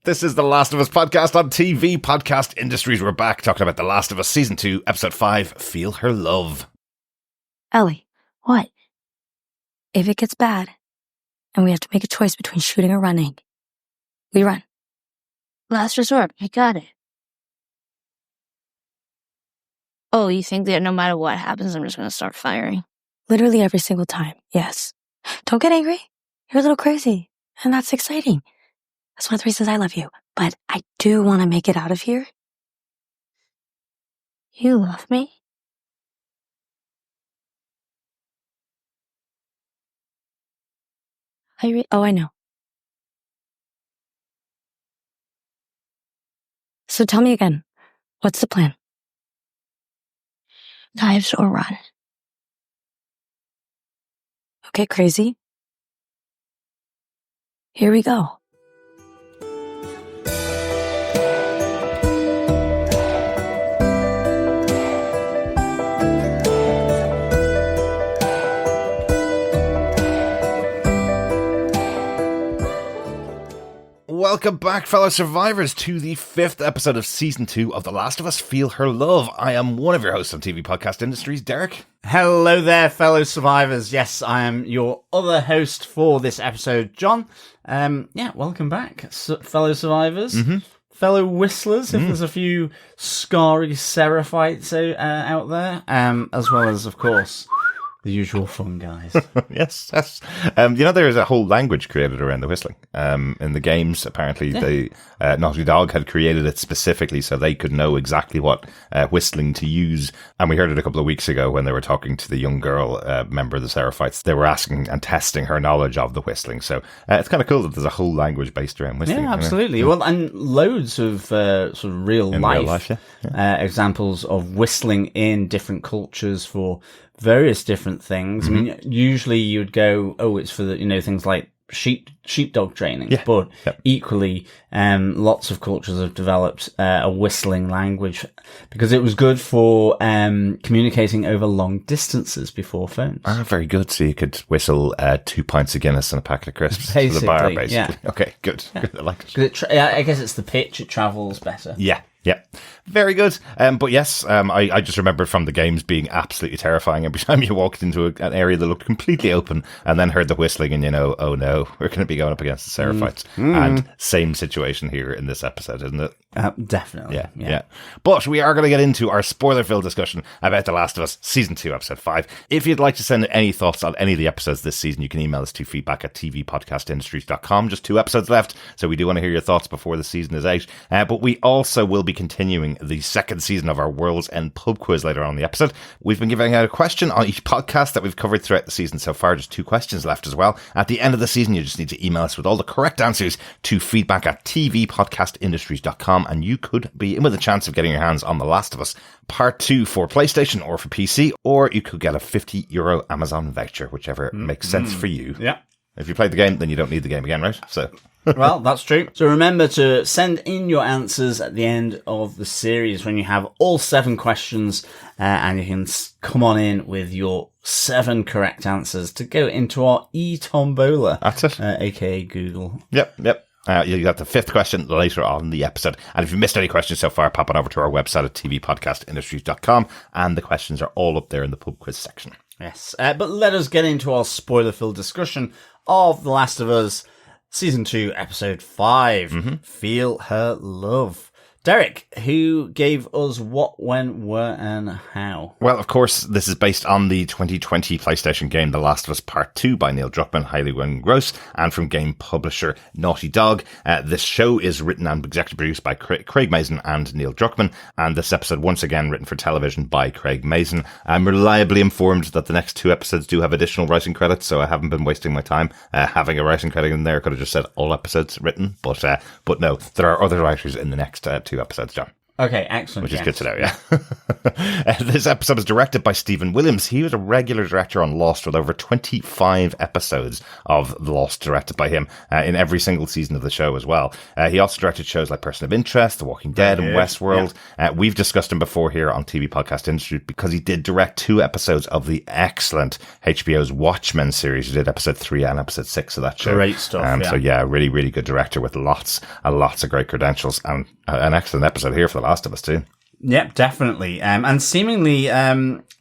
This is the Last of Us podcast on TV Podcast Industries. We're back talking about The Last of Us Season 2, Episode 5, Feel Her Love. Ellie, what? If it gets bad, and we have to make a choice between shooting or running, we run. Last resort, I got it. Oh, you think that no matter what happens, I'm just going to start firing? Literally every single time, yes. Don't get angry. You're a little crazy, and that's exciting. That's one of the reasons I love you. But I do want to make it out of here. You love me? I know. So tell me again, what's the plan? Knives or run? Okay, crazy. Here we go. Welcome back, fellow survivors, to the 5th episode of Season 2 of The Last of Us, Feel Her Love. I am one of your hosts on TV Podcast Industries, Derek. Hello there, fellow survivors. Yes, I am your other host for this episode, John. Welcome back, fellow survivors. Fellow whistlers, if there's a few scarry Seraphites out there, as well as, of course, the usual fun guys. Yes. There is a whole language created around the whistling. In the games, apparently, Naughty Dog had created it specifically so they could know exactly what whistling to use. And we heard it a couple of weeks ago when they were talking to the young girl, member of the Seraphites. They were asking and testing her knowledge of the whistling. So it's kind of cool that there's a whole language based around whistling. Yeah, absolutely. Well, and loads of sort of real life examples of whistling in different cultures for various different things. I mean, usually you'd go, it's for the, things like sheepdog training, but equally, lots of cultures have developed a whistling language because it was good for communicating over long distances before phones. Very good. So you could whistle 2 pints of Guinness and a packet of crisps basically, to the bar, basically. Yeah. Okay, good. Yeah. Good. I like it. I guess it's the pitch; it travels better. Yeah. Very good. But yes, I just remember from the games being absolutely terrifying every time you walked into an area that looked completely open and then heard the whistling and oh no, we're going to be going up against the Seraphites. And same situation here in this episode, isn't it? Definitely. Yeah. But we are going to get into our spoiler-filled discussion about The Last of Us Season 2, Episode 5. If you'd like to send any thoughts on any of the episodes this season, you can email us to feedback@tvpodcastindustries.com. Just 2 episodes left, so we do want to hear your thoughts before the season is out. But we also will be continuing the second season of our World's End pub quiz later on in the episode. We've been giving out a question on each podcast that we've covered throughout the season so far. Just 2 questions left as well. At the end of the season, you just need to email us with all the correct answers to feedback@tvpodcastindustries.com, and you could be in with a chance of getting your hands on The Last of Us Part 2 for PlayStation or for PC, or you could get a €50 Amazon voucher, whichever makes sense for you. Yeah. If you played the game, then you don't need the game again, right? So... Well, that's true. So remember to send in your answers at the end of the series when you have all 7 questions, and you can come on in with your 7 correct answers to go into our e-tombola. That's it. AKA Google. Yep. You got the 5th question later on in the episode. And if you missed any questions so far, pop on over to our website at tvpodcastindustries.com, and the questions are all up there in the pub quiz section. Yes. But let us get into our spoiler-filled discussion of The Last of Us Season 2, Episode 5, Feel Her Love. Derek, who gave us what, when, where, and how? Well, of course, this is based on the 2020 PlayStation game The Last of Us Part 2 by Neil Druckmann, Hayley Gross, and from game publisher Naughty Dog. This show is written and executive produced by Craig Mazin and Neil Druckmann, and this episode, once again, written for television by Craig Mazin. I'm reliably informed that the next 2 episodes do have additional writing credits, so I haven't been wasting my time having a writing credit in there. I could have just said all episodes written, but no, there are other writers in the next 2 episodes, John. Okay, excellent. Which is good to know, yeah. This episode is directed by Stephen Williams. He was a regular director on Lost with over 25 episodes of Lost directed by him in every single season of the show as well. He also directed shows like Person of Interest, The Walking Dead, and Westworld. Yeah. We've discussed him before here on TV Podcast Industry because he did direct 2 episodes of the excellent HBO's Watchmen series. He did episode 3 and episode 6 of that show. Great stuff, So yeah, really, really good director with lots of great credentials, and an excellent episode here for The Last of Us too. Yep, definitely. And seemingly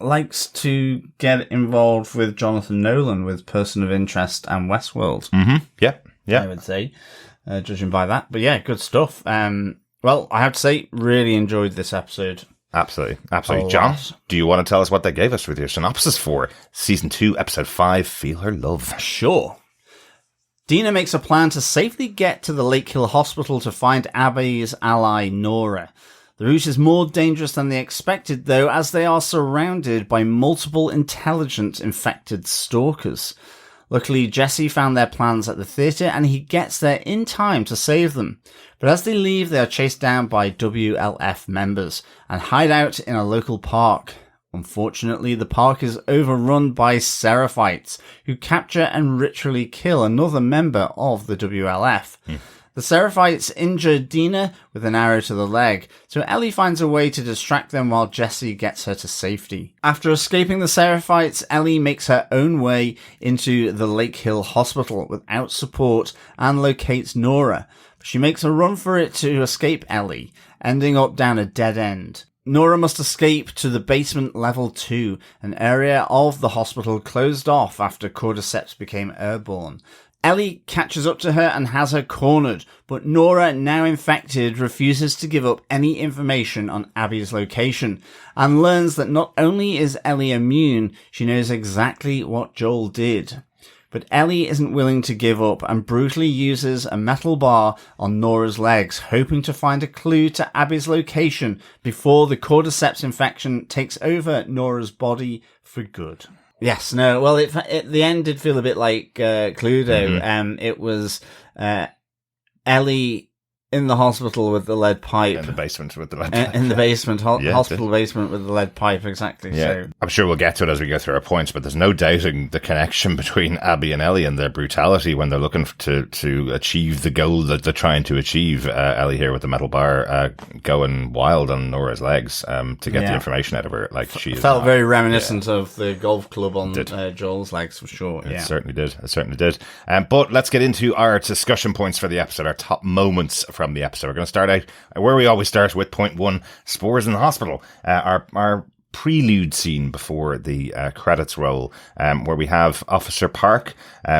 likes to get involved with Jonathan Nolan with Person of Interest and Westworld. Mm-hmm. Yeah. I would say, judging by that. But yeah, good stuff. Well, I have to say, really enjoyed this episode. Absolutely. John, do you want to tell us what they gave us with your synopsis for Season 2, Episode 5, Feel Her Love? Sure. Dina makes a plan to safely get to the Lakehill Hospital to find Abby's ally, Nora. The route is more dangerous than they expected, though, as they are surrounded by multiple intelligent infected stalkers. Luckily, Jesse found their plans at the theatre, and he gets there in time to save them. But as they leave, they are chased down by WLF members and hide out in a local park. Unfortunately, the park is overrun by Seraphites, who capture and ritually kill another member of the WLF. The Seraphites injure Dina with an arrow to the leg, so Ellie finds a way to distract them while Jesse gets her to safety. After escaping the Seraphites, Ellie makes her own way into the Lakehill Hospital without support and locates Nora. She makes a run for it to escape Ellie, ending up down a dead end. Nora must escape to the basement level 2, an area of the hospital closed off after cordyceps became airborne. Ellie catches up to her and has her cornered, but Nora, now infected, refuses to give up any information on Abby's location, and learns that not only is Ellie immune, she knows exactly what Joel did. But Ellie isn't willing to give up and brutally uses a metal bar on Nora's legs, hoping to find a clue to Abby's location before the cordyceps infection takes over Nora's body for good. Yes, no, well, the end did feel a bit like Cluedo. Mm-hmm. It was Ellie in the hospital with the lead pipe. In the basement with the lead pipe. In the basement, hospital basement with the lead pipe, exactly. Yeah. So. I'm sure we'll get to it as we go through our points, but there's no doubting the connection between Abby and Ellie and their brutality when they're looking to achieve the goal that they're trying to achieve. Ellie here with the metal bar going wild on Nora's legs to get the information out of her. Like she felt very reminiscent of the golf club on Joel's legs, for sure. It certainly did. But let's get into our discussion points for the episode, our top moments from the episode. We're going to start out where we always start with point 1, Spores in the hospital. Our prelude scene before the credits roll, where we have Officer Park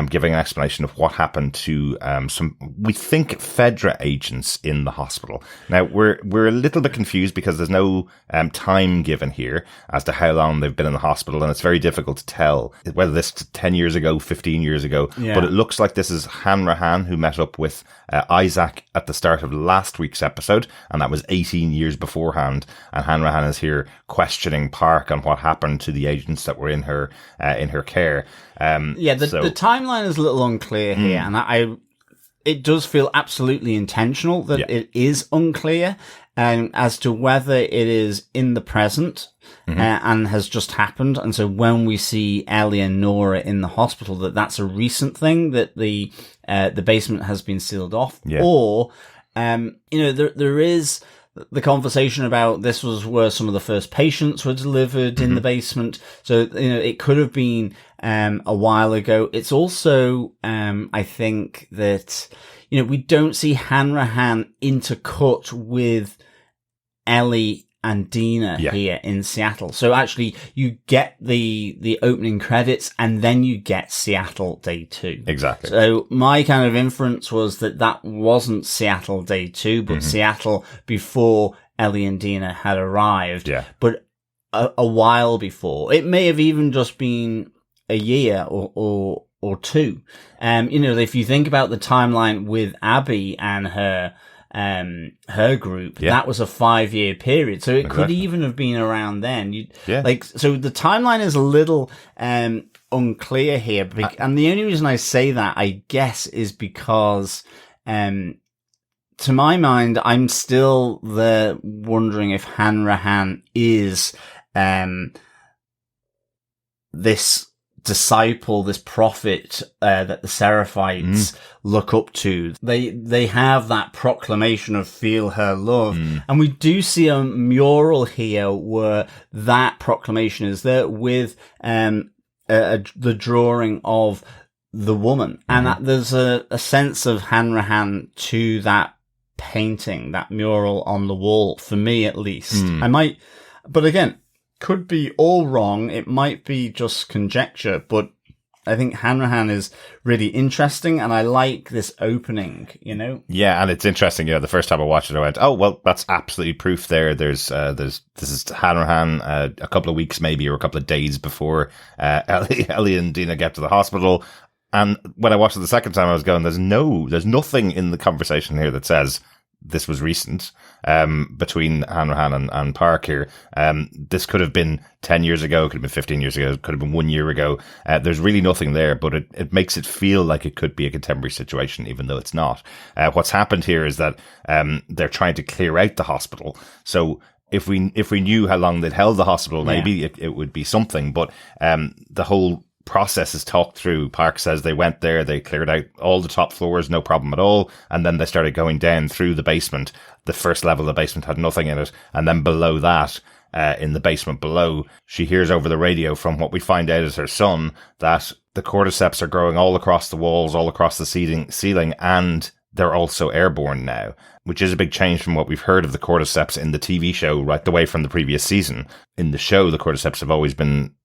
giving an explanation of what happened to some, we think, Fedra agents in the hospital. Now, we're a little bit confused because there's no time given here as to how long they've been in the hospital, and it's very difficult to tell whether this is 10 years ago, 15 years ago, but it looks like this is Hanrahan who met up with Isaac at the start of last week's episode, and that was 18 years beforehand, and Hanrahan is here questioning Park on what happened to the agents that were in her care. The timeline is a little unclear here, and it does feel absolutely intentional that it is unclear as to whether it is in the present and has just happened. And so when we see Ellie and Nora in the hospital, that's a recent thing, that the basement has been sealed off, or there is the conversation about this was where some of the first patients were delivered in the basement. So, it could have been a while ago. It's also, I think that, we don't see Hanrahan intercut with Ellie and Dina here in Seattle. So actually you get the opening credits and then you get Seattle Day 2. Exactly. So my kind of inference was that wasn't Seattle Day 2, but Seattle before Ellie and Dina had arrived. Yeah. But a while before. It may have even just been a year or two. If you think about the timeline with Abby and her group, that was a 5-year period, so it could even have been around then. So the timeline is a little unclear here, and the only reason I say that, I guess, is because to my mind, I'm still there wondering if Hanrahan is this disciple, this prophet that the Seraphites look up to. They have that proclamation of feel her love. And we do see a mural here where that proclamation is there with the drawing of the woman. And that there's a sense of Hanrahan to that painting, that mural on the wall, for me at least. But again, could be all wrong. It might be just conjecture, but I think Hanrahan is really interesting, and I like this opening, you know? Yeah, and it's interesting, the first time I watched it, I went, oh, well, that's absolutely proof there. This is Hanrahan a couple of weeks maybe, or a couple of days before Ellie and Dina get to the hospital. And when I watched it the second time, I was going, there's nothing in the conversation here that says this was recent, between Hanrahan and Park here. This could have been 10 years ago, could have been 15 years ago, could have been 1 year ago. There's really nothing there, but it makes it feel like it could be a contemporary situation, even though it's not. What's happened here is that, they're trying to clear out the hospital. So if we knew how long they'd held the hospital, maybe it would be something, but, the whole process is talked through. Park says they went there, they cleared out all the top floors, no problem at all, and then they started going down through the basement. The first level of the basement had nothing in it, and then below that, in the basement below, she hears over the radio from what we find out is her son that the cordyceps are growing all across the walls, all across the ceiling, and they're also airborne now, which is a big change from what we've heard of the cordyceps in the TV show right away from the previous season. In the show, the cordyceps have always been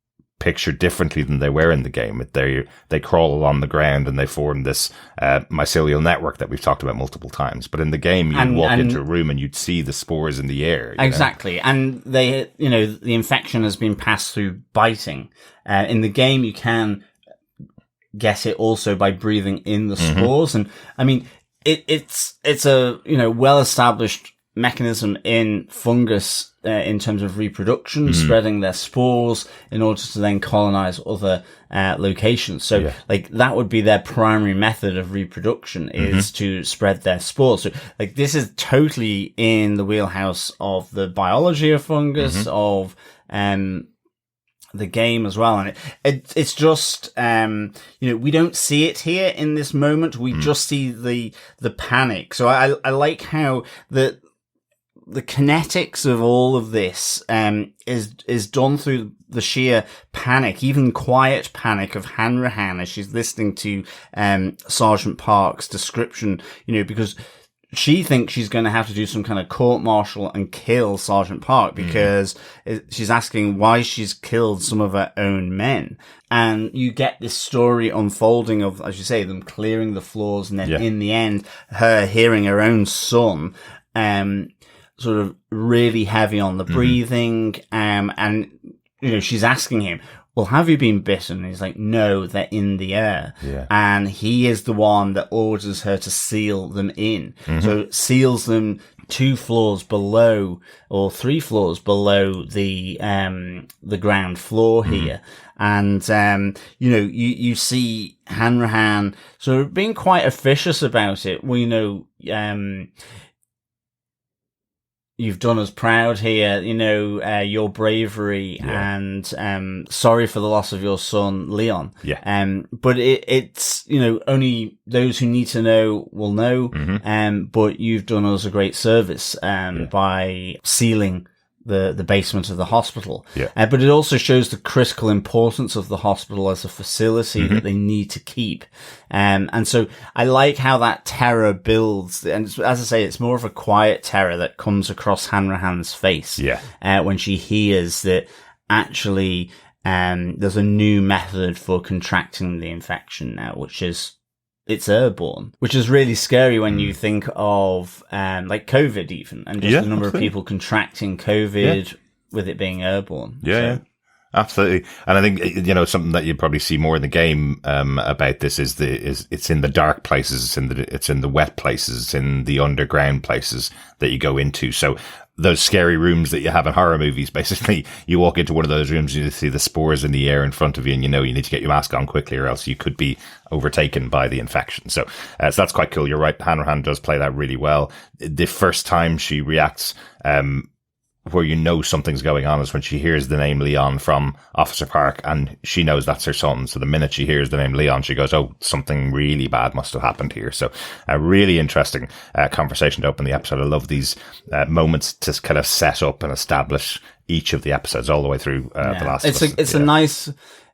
pictured differently than they were in the game. They crawl along the ground and they form this mycelial network that we've talked about multiple times. But in the game, you'd walk into a room and you'd see the spores in the air. Exactly. Know? And the infection has been passed through biting. In the game, you can get it also by breathing in the spores. And I mean, it's a, well-established mechanism in fungus in terms of reproduction, spreading their spores in order to then colonize other locations. So that would be their primary method of reproduction, is to spread their spores. So this is totally in the wheelhouse of the biology of fungus, of the game as well. And it's just, we don't see it here in this moment. We just see the panic. So I like how the kinetics of all of this is done through the sheer panic, even quiet panic of Hanrahan as she's listening to Sergeant Park's description, because she thinks she's going to have to do some kind of court-martial and kill Sergeant Park because she's asking why she's killed some of her own men. And you get this story unfolding of, as you say, them clearing the floors, and then in the end, her hearing her own son sort of really heavy on the breathing. And, she's asking him, well, have you been bitten? And he's like, no, they're in the air. Yeah. And he is the one that orders her to seal them in. So seals them 2 floors below, or 3 floors below the ground floor here. And, you see Hanrahan sort of being quite officious about it. Well, you've done us proud here, your bravery, and sorry for the loss of your son, Leon. Yeah. But it's, only those who need to know will know. But you've done us a great service by sealing the basement of the hospital. Yeah. But it also shows the critical importance of the hospital as a facility that they need to keep. And so I like how that terror builds. And as I say, it's more of a quiet terror that comes across Hanrahan's face. Yeah. When she hears that actually, there's a new method for contracting the infection now, which is, it's airborne, which is really scary when you think of COVID even, and just the number of people contracting COVID with it being airborne. Yeah. Absolutely. And I think, something that you probably see more in the game, about this is it's in the dark places, it's in the wet places, it's in the underground places that you go into. So those scary rooms that you have in horror movies, basically, you walk into one of those rooms, you see the spores in the air in front of you, and you need to get your mask on quickly or else you could be overtaken by the infection. So that's quite cool. You're right. Hanrahan does play that really well. The first time she reacts, where something's going on is when she hears the name Leon from Officer Park, and she knows that's her son. So the minute she hears the name Leon, she goes, oh, something really bad must have happened here. So a really interesting conversation to open the episode. I love these moments to kind of set up and establish each of the episodes all the way through the last.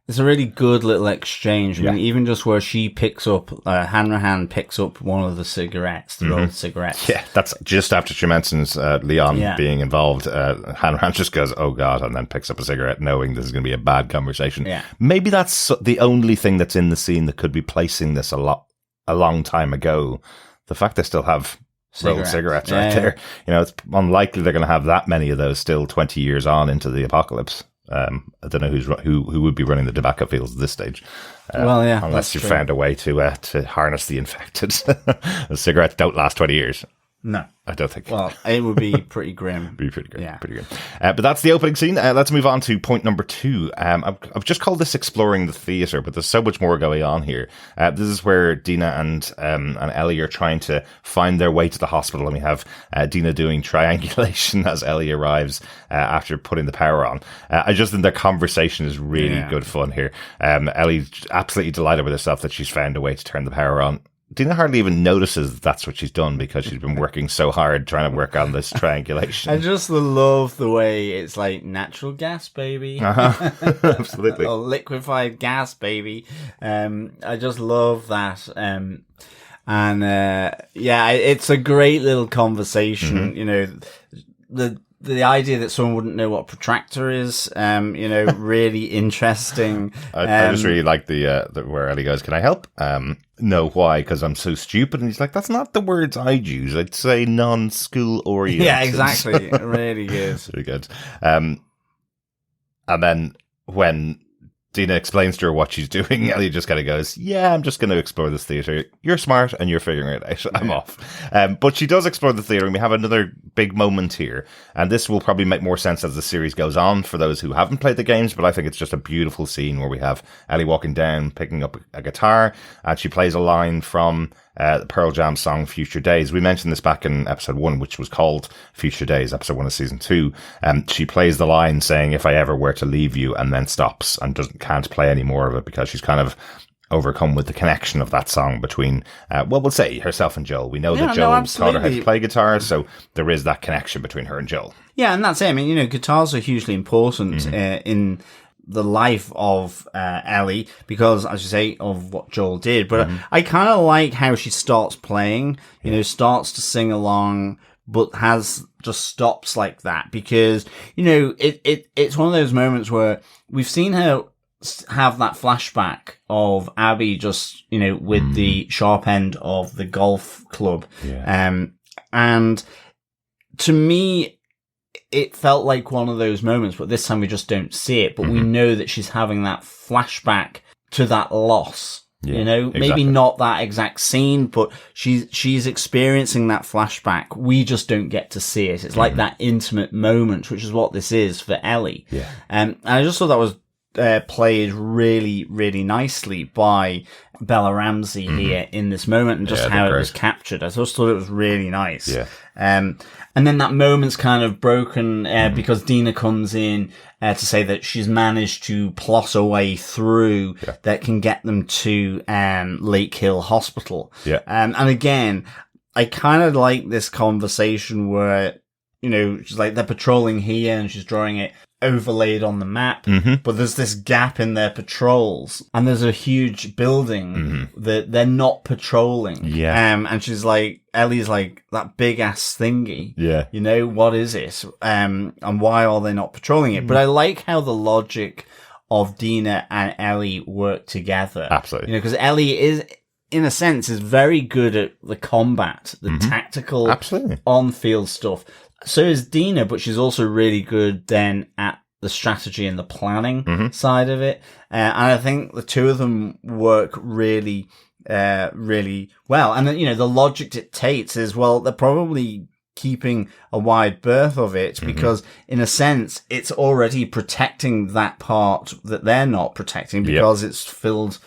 It's a really good little exchange. I mean, even just where she picks up, Hanrahan picks up one of the cigarettes, the rolled cigarettes. Yeah, that's just after she mentions Leon being involved. Hanrahan just goes, oh God, and then picks up a cigarette knowing this is going to be a bad conversation. Yeah. Maybe that's the only thing that's in the scene that could be placing this a long time ago. The fact they still have rolled cigarettes right there. It's unlikely they're going to have that many of those still 20 years on into the apocalypse. I don't know who would be running the tobacco fields at this stage. Unless you found a way to harness the infected. The cigarettes don't last 20 years. No, I don't think. Well, it would be pretty grim. Pretty grim. Yeah, pretty grim. But that's the opening scene. Let's move on to point number 2. I've just called this exploring the theater, but there's so much more going on here. This is where Dina and Ellie are trying to find their way to the hospital, and we have Dina doing triangulation as Ellie arrives after putting the power on. I just think their conversation is really good fun here. Ellie's absolutely delighted with herself that she's found a way to turn the power on. Dina hardly even notices that's what she's done because she's been working so hard trying to work on this triangulation. I just love the way it's like natural gas, baby. Absolutely. Or liquefied gas, baby. I just love that. It's a great little conversation. The idea that someone wouldn't know what a protractor is, really interesting. I just really like the where Ellie goes, can I help? No, why? Because I'm so stupid. And he's like, that's not the words I'd use. I'd say non-school oriented. Yeah, exactly. It really is. Very good. And then when Dina explains to her what she's doing, Ellie just kind of goes, yeah, I'm just going to explore this theater. You're smart and you're figuring it out. I'm off. But she does explore the theater, and we have another big moment here. And this will probably make more sense as the series goes on for those who haven't played the games, but I think it's just a beautiful scene where we have Ellie walking down, picking up a guitar, and she plays a line from the Pearl Jam song Future Days. We mentioned this back in episode 1, which was called Future Days, episode 1 of season 2. She plays the line saying, if I ever were to leave you, and then stops and can't play any more of it because she's kind of overcome with the connection of that song between, we'll say herself and Joel. We know that Joel taught her how to play guitar, so there is that connection between her and Joel. Yeah, and that's it. I mean, guitars are hugely important in the life of Ellie because, as you say, of what Joel did. But I kind of like how she starts playing, starts to sing along, but just stops like that because, it's one of those moments where we've seen her have that flashback of Abby just, with the sharp end of the golf club. Yeah. And to me, it felt like one of those moments, but this time we just don't see it. But we know that she's having that flashback to that loss. Yeah, maybe not that exact scene, but she's experiencing that flashback. We just don't get to see it. It's like that intimate moment, which is what this is for Ellie. Yeah. And I just thought that was played really, really nicely by Bella Ramsey here in this moment, and just how it was captured. I just thought it was really nice. Yeah. And then that moment's kind of broken because Dina comes in to say that she's managed to plot a way through that can get them to Lakehill Hospital. Yeah. And again, I kind of like this conversation where, she's like, they're patrolling here and she's drawing it overlaid on the map, but there's this gap in their patrols, and there's a huge building that they're not patrolling. Yeah. And she's like, Ellie's like, that big ass thingy. Yeah. What is it? And why are they not patrolling it? But I like how the logic of Dina and Ellie work together. Absolutely. Because Ellie is, in a sense, is very good at the combat, the tactical on-field stuff. So is Dina, but she's also really good then at the strategy and the planning side of it. And I think the two of them work really, really well. And then, the logic dictates is, well, they're probably keeping a wide berth of it because in a sense it's already protecting that part that they're not protecting because it's filled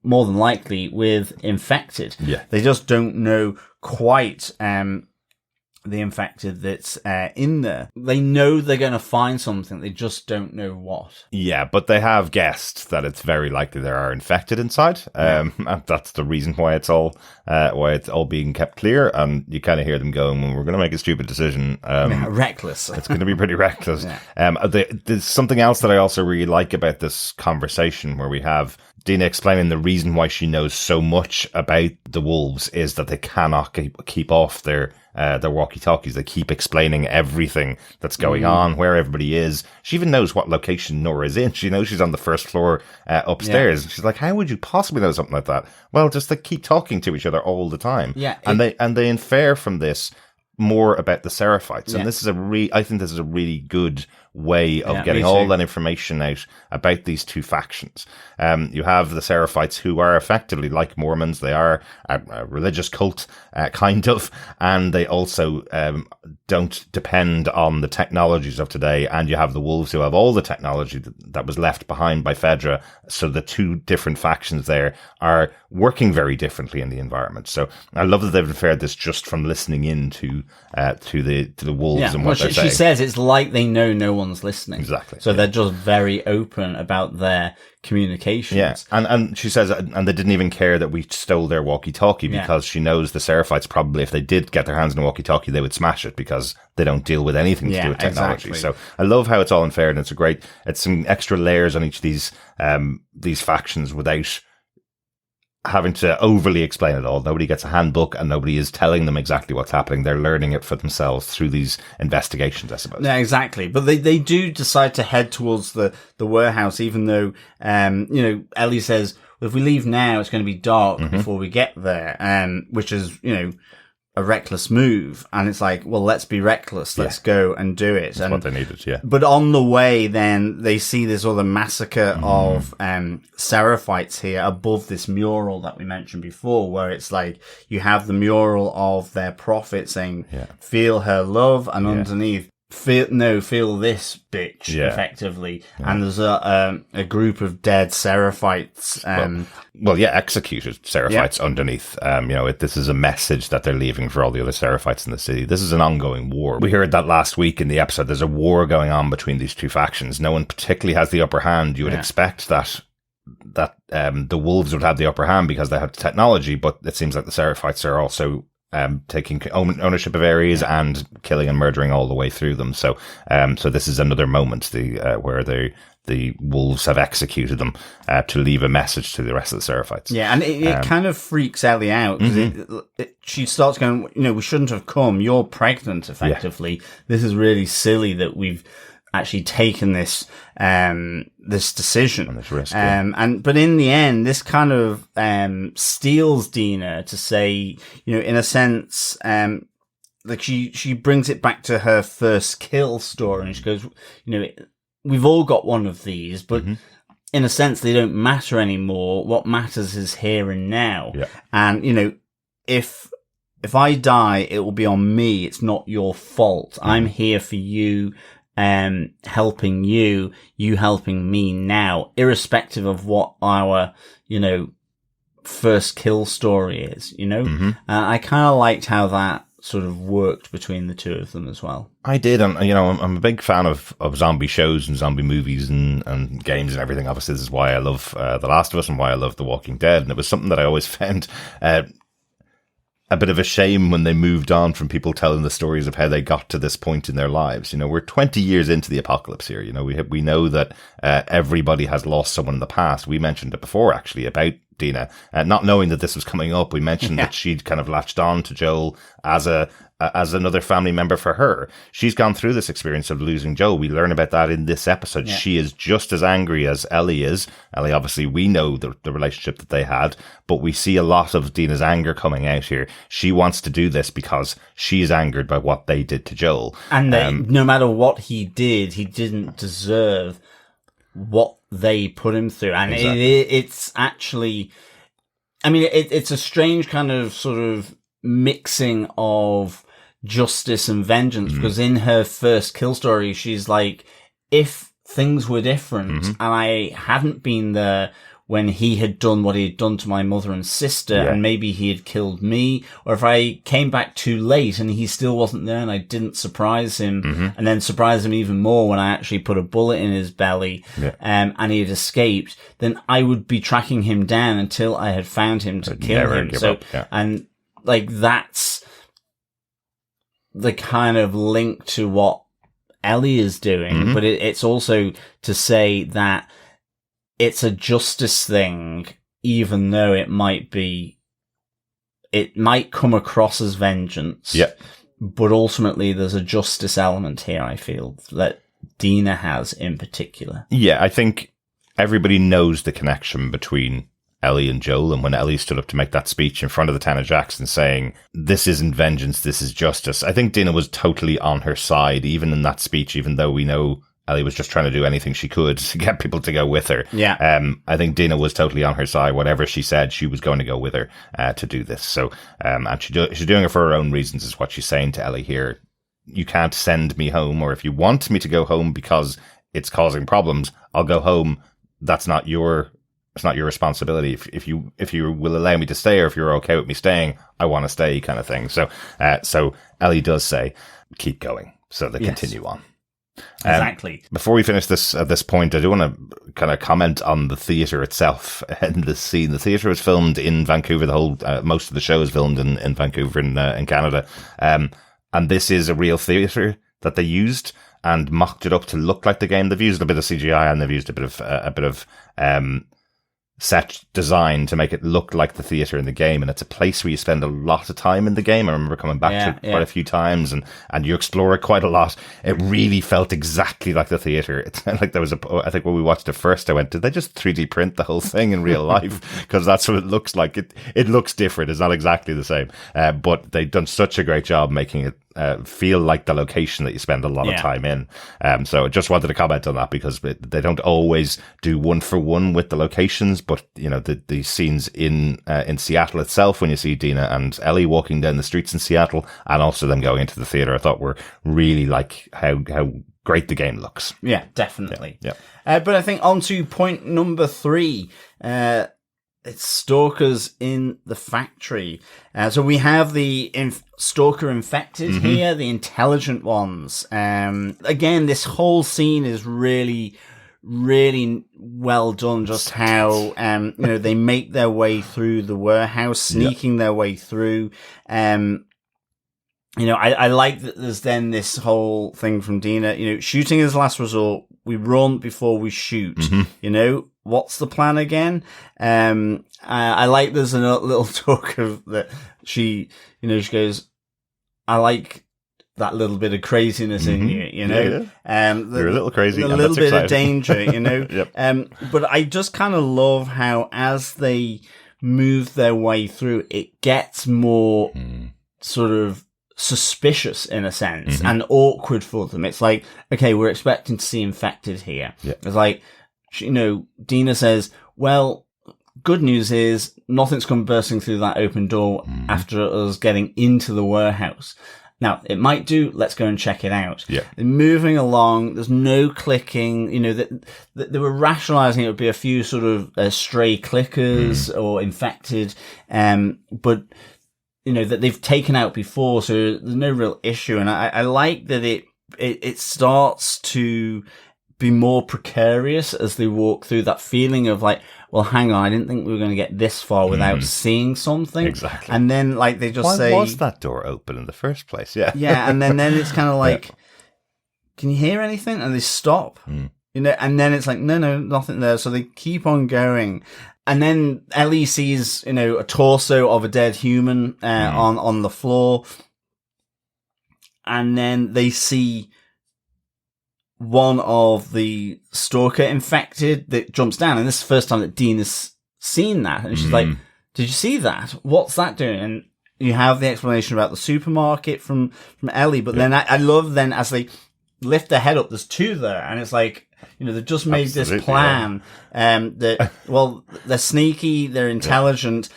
more than likely with infected. They just don't know quite the infected that's in there. They know they're going to find something, they just don't know what. Yeah, but they have guessed that it's very likely there are infected inside. And that's the reason why it's all being kept clear. And you kind of hear them going, well, we're going to make a stupid decision. Reckless. It's going to be pretty reckless. There's something else that I also really like about this conversation where we have Dina explaining the reason why she knows so much about the wolves is that they cannot keep off their walkie-talkies. They keep explaining everything that's going on, where everybody is. She even knows what location Nora is in. She knows she's on the first floor upstairs. She's like, how would you possibly know something like that? Well, just they keep talking to each other all the time. And they infer from this more about the Seraphites. And this is I think this is a really good way of getting all that information out about these two factions. You have the Seraphites, who are effectively like Mormons. They are a religious cult, kind of, and they also don't depend on the technologies of today. And you have the wolves, who have all the technology that was left behind by Fedra. So the two different factions there are working very differently in the environment. So I love that they've inferred this just from listening in to the wolves and what they're saying. She says it's like they know no one's listening. Exactly. So they're just very open about their communications. Yeah. And she says, and they didn't even care that we stole their walkie-talkie because she knows the Seraphites probably, if they did get their hands on a walkie-talkie, they would smash it because they don't deal with anything to do with technology. Exactly. So I love how it's all inferred, and it's some extra layers on each of these factions without having to overly explain it all. Nobody gets a handbook and nobody is telling them exactly what's happening. They're learning it for themselves through these investigations, I suppose. Yeah, exactly. But they do decide to head towards the warehouse, even though, Ellie says, well, if we leave now, it's going to be dark before we get there, which is, a reckless move. And it's like, well, let's be reckless. Let's go and do it. That's what they needed, But on the way, then they see this other massacre of Seraphites here above this mural that we mentioned before, where it's like you have the mural of their prophet saying, feel her love, and underneath, feel this bitch, effectively. And there's a group of dead Seraphites. Executed Seraphites underneath. This is a message that they're leaving for all the other Seraphites in the city. This is an ongoing war. We heard that last week in the episode. There's a war going on between these two factions. No one particularly has the upper hand. You would expect that the wolves would have the upper hand because they have technology, but it seems like the Seraphites are also taking ownership of areas and killing and murdering all the way through them. So this is another moment where the wolves have executed them to leave a message to the rest of the Seraphites. Yeah, and it kind of freaks Ellie out because she starts going, we shouldn't have come. You're pregnant, effectively. This is really silly that we've actually taken this decision and this risk. But in the end, this kind of steels Dina to say, in a sense, like she brings it back to her first kill story, and she goes, we've all got one of these, but in a sense, they don't matter anymore. What matters is here and now. Yeah. And if I die, it will be on me. It's not your fault. I'm here for you. Helping you helping me now, irrespective of what our, first kill story is, I kind of liked how that sort of worked between the two of them as well. I did, and I'm a big fan of zombie shows and zombie movies and games and everything. Obviously, this is why I love The Last of Us and why I love The Walking Dead, and it was something that I always found a bit of a shame when they moved on from people telling the stories of how they got to this point in their lives. We're 20 years into the apocalypse here. We know that everybody has lost someone in the past. We mentioned it before, actually, about Dina, not knowing that this was coming up. We mentioned that she'd kind of latched on to Joel as a as another family member for her. She's gone through this experience of losing Joel. We learn about that in this episode. Yeah. She is just as angry as Ellie is. Ellie, obviously, we know the relationship that they had, but we see a lot of Dina's anger coming out here. She wants to do this because she's angered by what they did to Joel. And no matter what he did, he didn't deserve what they put him through. And exactly. It's actually, I mean, it's a strange kind of sort of mixing of justice and vengeance, because in her first kill story, she's like, if things were different and I hadn't been there when he had done what he had done to my mother and sister, and maybe he had killed me, or if I came back too late and he still wasn't there and I didn't surprise him, and then surprise him even more when I actually put a bullet in his belly, and he had escaped, then I would be tracking him down until I had found him to kill him. So, and like, that's the kind of link to what Ellie is doing, but it's also to say that it's a justice thing, even though it might come across as vengeance. Yeah. But ultimately, there's a justice element here, I feel, that Dina has in particular. Yeah, I think everybody knows the connection between Ellie and Joel, and when Ellie stood up to make that speech in front of the town of Jackson saying, this isn't vengeance, this is justice, I think Dina was totally on her side, even in that speech, even though we know Ellie was just trying to do anything she could to get people to go with her. Yeah. I think Dina was totally on her side. Whatever she said, she was going to go with her to do this. So, and she's doing it for her own reasons, is what she's saying to Ellie here. You can't send me home, or if you want me to go home because it's causing problems, I'll go home. It's not your responsibility. If you will allow me to stay, or if you're okay with me staying, I want to stay, kind of thing. So Ellie does say, keep going. So they continue on. Exactly. Before we finish this at this point, I do want to kind of comment on the theatre itself and the scene. The theatre was filmed in Vancouver. The whole most of the show is filmed in Vancouver in Canada, and this is a real theatre that they used and mocked it up to look like the game. They've used a bit of CGI and they've used a bit of set design to make it look like the theatre in the game, and it's a place where you spend a lot of time in the game. I remember coming back to it quite a few times, and you explore it quite a lot. It really felt exactly like the theatre. It's like there was I think when we watched it first, I went, did they just 3D print the whole thing in real life? Because that's what it looks like. It looks different. It's not exactly the same, but they've done such a great job making it feel like the location that you spend a lot of time in. So I just wanted to comment on that, because they don't always do one for one with the locations, but you know, the scenes in Seattle itself, when you see Dina and Ellie walking down the streets in Seattle, and also them going into the theater, I thought were really like how great the game looks. Yeah, definitely. Yeah. But I think on to point number 3, it's stalkers in the factory. So we have the stalker infected here, the intelligent ones. Again, this whole scene is really, really well done. Just how they make their way through the warehouse, sneaking their way through. I like that there's then this whole thing from Dina, shooting is last resort. We run before we shoot. What's the plan again? I like there's a little talk of that she goes, I like that little bit of craziness in you, you're a little crazy, a little bit of danger, Yep. But I just kind of love how as they move their way through, it gets more sort of suspicious in a sense and awkward for them. It's like, okay, we're expecting to see infected here. Yeah. It's like, Dina says, well, good news is nothing's come bursting through that open door after us getting into the warehouse. Now, it might do. Let's go and check it out. Yeah. They're moving along. There's no clicking. They were rationalizing it would be a few sort of stray clickers or infected, but that they've taken out before, so there's no real issue. And I like that it starts to be more precarious as they walk through, that feeling of like, well, hang on, I didn't think we were going to get this far without seeing something. Exactly. And then like they just say, why was that door open in the first place? Yeah. Yeah. And then it's kind of like, can you hear anything? And they stop, and then it's like, no, nothing there. So they keep on going. And then Ellie sees, a torso of a dead human on the floor. and then they see one of the stalker infected that jumps down, and this is the first time that Dina's seen that, and she's like, "Did you see that? What's that doing?" And you have the explanation about the supermarket from Ellie, but then I love then as they lift their head up, there's two there, and it's like, you know, they've just made this plan. That well, they're sneaky, they're intelligent.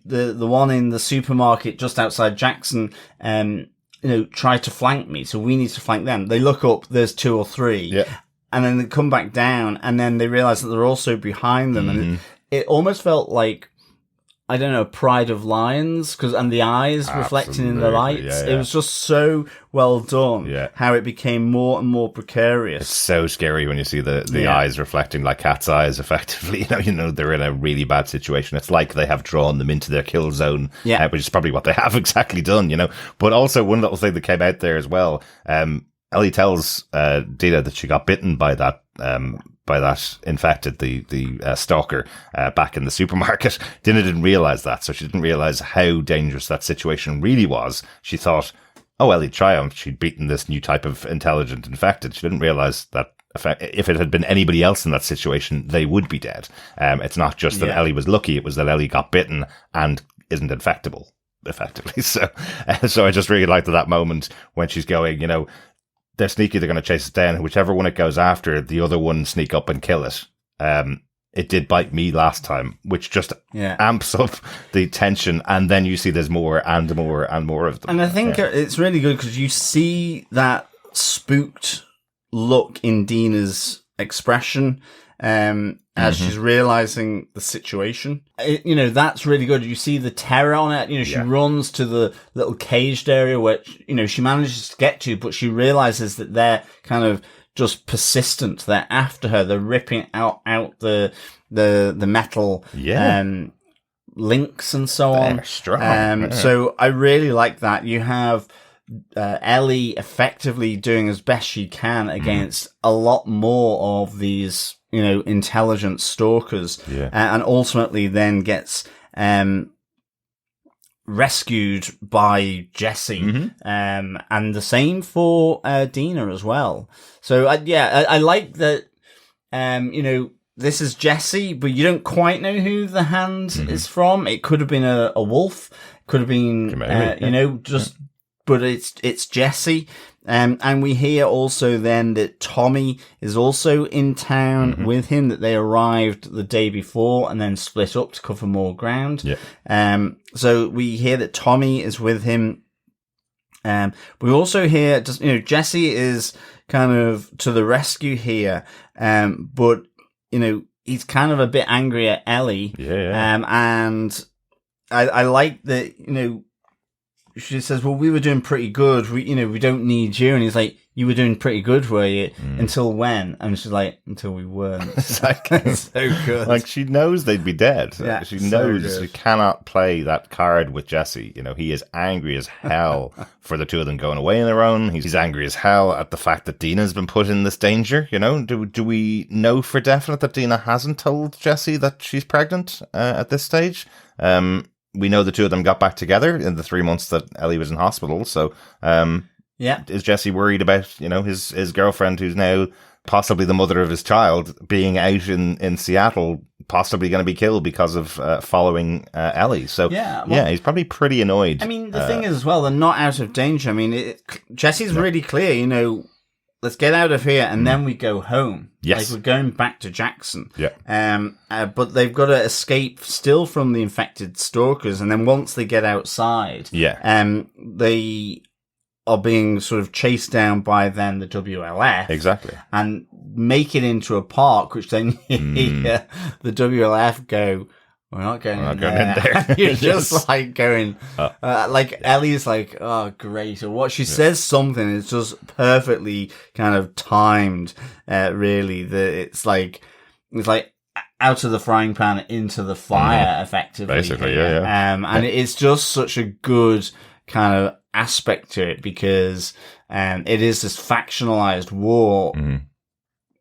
The one in the supermarket just outside Jackson, you know, tried to flank me, so we need to flank them. They look up, there's 2 or 3, and then they come back down, and then they realize that they're also behind them, and it almost felt like, I don't know, Pride of Lions, and the eyes reflecting in the lights. It was just so well done, how it became more and more precarious. It's so scary when you see the eyes reflecting like cat's eyes, effectively. You know, they're in a really bad situation. It's like they have drawn them into their kill zone, which is probably what they have exactly done, you know. But also, one little thing that came out there as well, Ellie tells Dina that she got bitten by that infected, the stalker, back in the supermarket. Dina didn't realize that, so she didn't realize how dangerous that situation really was. She thought, oh, Ellie triumphed. She'd beaten this new type of intelligent infected. She didn't realize that if it had been anybody else in that situation, they would be dead. It's not just that Ellie was lucky, it was that Ellie got bitten and isn't infectable, effectively. So I just really liked that moment when she's going, you know, they're sneaky, they're going to chase it down. Whichever one it goes after, the other one sneak up and kill it. It did bite me last time, which just amps up the tension. And then you see there's more and more and more of them. And I think it's really good because you see that spooked look in Dina's expression as she's realizing the situation. You know, that's really good. You see the terror on it. You know, she runs to the little caged area which, you know, she manages to get to, but she realizes that they're kind of just persistent. They're after her. They're ripping out the metal links and so on. They're strong. So I really like that. You have Ellie effectively doing as best she can against a lot more of these, you know, intelligent stalkers, and ultimately then gets rescued by Jesse, and the same for Dina as well. So I like that. You know, this is Jesse, but you don't quite know who the hand is from. It could have been a wolf, could have been you know, just. But it's Jesse. And we hear also then that Tommy is also in town with him, that they arrived the day before and then split up to cover more ground. So we hear that Tommy is with him. We also hear, just, you know, Jesse is kind of to the rescue here. But, you know, he's kind of a bit angry at Ellie. And I like that, you know, she says, well, we were doing pretty good. We don't need you. And he's like, you were doing pretty good, were you? Until when? And she's like, until we weren't. It's like, so good. Like, she knows they'd be dead. Yeah, she knows she cannot play that card with Jesse. You know, he is angry as hell for the two of them going away on their own. He's angry as hell at the fact that Dina's been put in this danger. You know, do we know for definite that Dina hasn't told Jesse that she's pregnant at this stage? We know the two of them got back together in the 3 months that Ellie was in hospital. So, is Jesse worried about, you know, his girlfriend, who's now possibly the mother of his child, being out in Seattle, possibly going to be killed because of following Ellie? So, he's probably pretty annoyed. I mean, the thing is, as well, they're not out of danger. I mean, Jesse's really clear, you know, let's get out of here and then we go home. Yes. Like, we're going back to Jackson. But they've got to escape still from the infected stalkers. And then once they get outside, they are being sort of chased down by then the WLF. Exactly. And make it into a park, which then the WLF go, we're not going in there. You're just like going, like Ellie's like, oh, great. Or what she says something is just perfectly kind of timed, really. It's like out of the frying pan into the fire, effectively. Basically, and it's just such a good kind of aspect to it because it is this factionalized war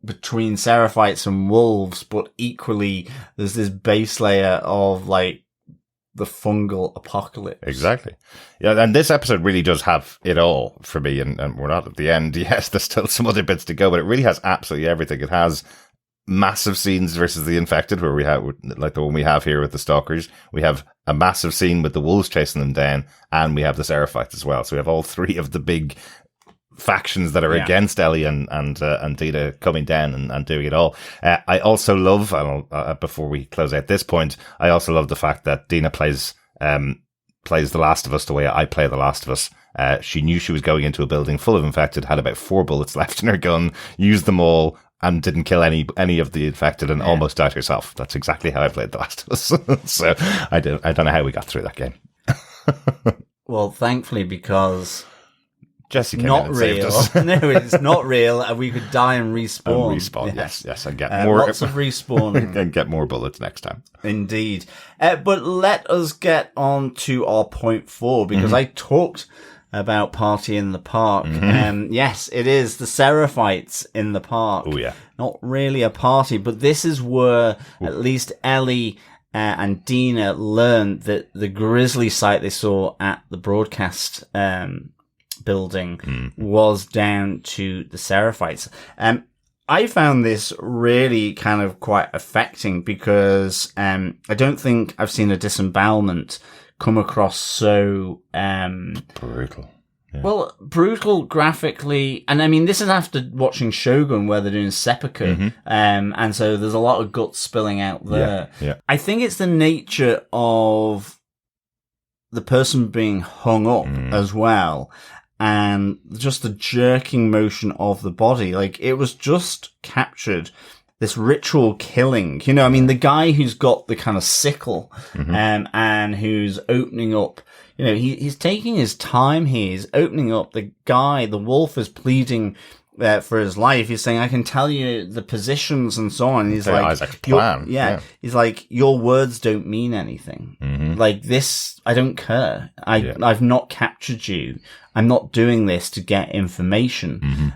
between Seraphites and wolves, but equally there's this base layer of like the fungal apocalypse. Exactly. Yeah, and this episode really does have it all for me, and we're not at the end. Yes, there's still some other bits to go, but it really has absolutely everything. It has massive scenes versus the infected, where we have, like the one we have here with the stalkers. We have a massive scene with the wolves chasing them down, and we have the Seraphites as well. So we have all three of the big factions that are against Ellie and Dina coming down and doing it all. I also love, before we close out this point, I also love the fact that Dina plays The Last of Us the way I play The Last of Us. She knew she was going into a building full of infected, had about 4 bullets left in her gun, used them all, and didn't kill any of the infected, and almost died herself. That's exactly how I played The Last of Us. So I don't know how we got through that game. Well, thankfully, because Jesse came in and saved us. No, it's not real, and we could die and respawn. Yes, and get more lots of respawn and get more bullets next time. Indeed. But let us get on to our point 4, because I talked about Party in the Park. Yes, it is the Seraphites in the park. Oh, yeah. Not really a party, but this is where at least Ellie and Dina learned that the grisly sight they saw at the broadcast building was down to the Seraphites. I found this really kind of quite affecting, because I don't think I've seen a disembowelment come across so brutal. Yeah. Well, brutal graphically, and I mean, this is after watching Shogun, where they're doing seppuku, and so there's a lot of guts spilling out there. Yeah. I think it's the nature of the person being hung up as well, and just the jerking motion of the body. Like, it was just captured, this ritual killing. You know, I mean, the guy who's got the kind of sickle, and who's opening up, you know, he's taking his time here. He's opening up. The wolf is pleading for his life. He's saying, I can tell you the positions and so on. And he's like, Isaac's plan. He's like, your words don't mean anything. Like this, I don't care. I've not captured you. I'm not doing this to get information.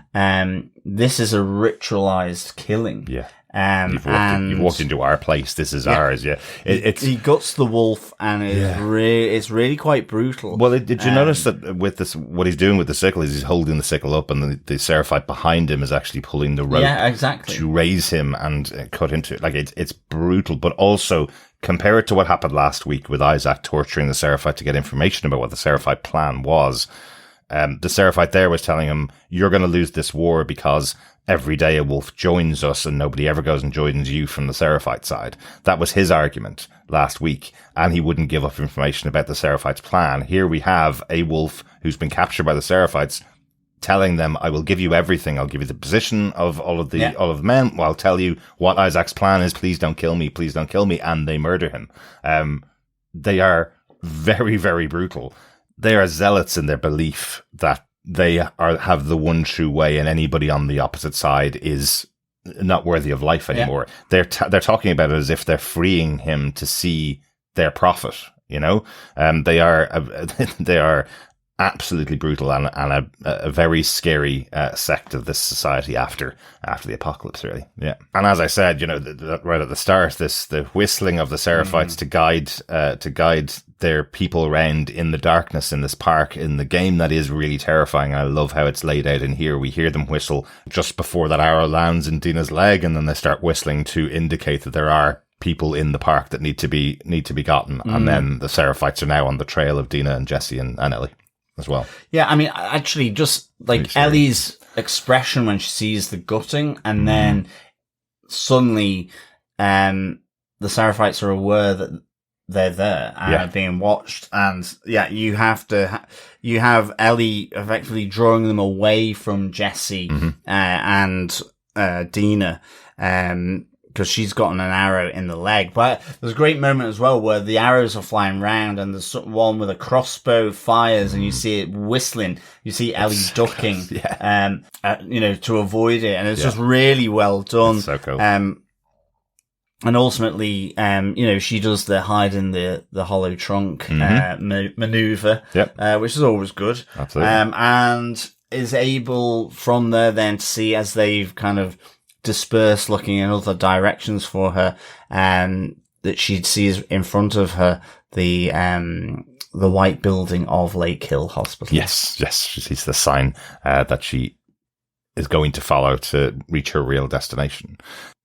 This is a ritualized killing. Yeah. You've walked into our place. This is ours. Yeah. He guts the wolf, and it's really quite brutal. Well, did you notice that with this, what he's doing with the sickle is he's holding the sickle up, and the Seraphite behind him is actually pulling the rope to raise him and cut into it. Like, it's brutal, but also compare it to what happened last week with Isaac torturing the Seraphite to get information about what the Seraphite plan was. The Seraphite there was telling him, you're going to lose this war because every day a wolf joins us and nobody ever goes and joins you from the Seraphite side. That was his argument last week, and he wouldn't give up information about the Seraphite's plan. Here we have a wolf who's been captured by the Seraphites telling them, I will give you everything. I'll give you the position of all of the men. I'll tell you what Isaac's plan is. Please don't kill me. Please don't kill me. And they murder him. They are very, very brutal. They are zealots in their belief that they have the one true way, and anybody on the opposite side is not worthy of life anymore. They're talking about it as if they're freeing him to see their prophet. You know, they are absolutely brutal and a very scary sect of this society after the apocalypse, really. Yeah. And as I said, you know, right at the start, the whistling of the Seraphites to guide their people around in the darkness in this park in the game, that is really terrifying. I love how it's laid out in here. We hear them whistle just before that arrow lands in Dina's leg, and then they start whistling to indicate that there are people in the park that need to be gotten. And then the Seraphites are now on the trail of Dina and Jesse and Ellie as well. Yeah, I mean, actually, just like Ellie's expression when she sees the gutting, and then suddenly the Seraphites are aware that they're there and are being watched, and you have Ellie effectively drawing them away from Jesse and Dina, because she's gotten an arrow in the leg. But there's a great moment as well where the arrows are flying round, and there's one with a crossbow fires, and you see it whistling. You see Ellie ducking, you know, to avoid it, and it's just really well done. That's so cool. And ultimately, you know, she does the hide in the hollow trunk maneuver, which is always good. Absolutely. And is able from there then to see, as they've kind of dispersed looking in other directions for her, that she sees in front of her white building of Lakehill Hospital. Yes. She sees the sign that she is going to follow to reach her real destination.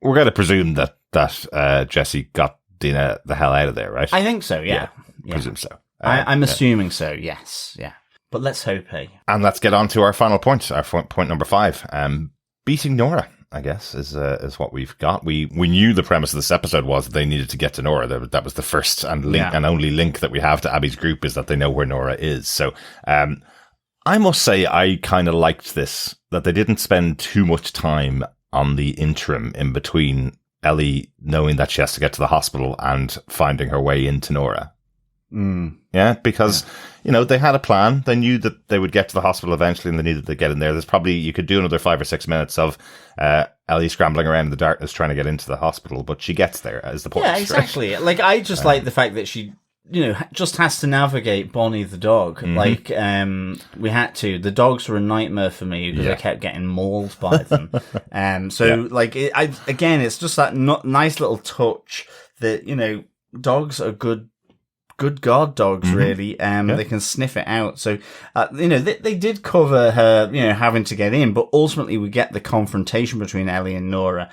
We're going to presume that Jesse got Dina the hell out of there, right? I think so, yeah. Presume so. I'm assuming so, yes, yeah. But let's hope, hey. And let's get on to our final point, point number 5. Beating Nora, I guess, is what we've got. We knew the premise of this episode was that they needed to get to Nora. That was the first and only link that we have to Abby's group, is that they know where Nora is. So I must say I kind of liked this, that they didn't spend too much time on the interim in between Ellie knowing that she has to get to the hospital and finding her way into Nora. Yeah, because, they had a plan. They knew that they would get to the hospital eventually and they needed to get in there. There's probably, you could do another 5 or 6 minutes of Ellie scrambling around in the darkness trying to get into the hospital, but she gets there, is the point. Yeah, exactly. Right? Like, I just like the fact that she, just has to navigate Bonnie the dog. Like, we had to. The dogs were a nightmare for me because I kept getting mauled by them. It's just that nice little touch that, dogs are good guard dogs, really. They can sniff it out. So, they did cover her, having to get in, but ultimately we get the confrontation between Ellie and Nora,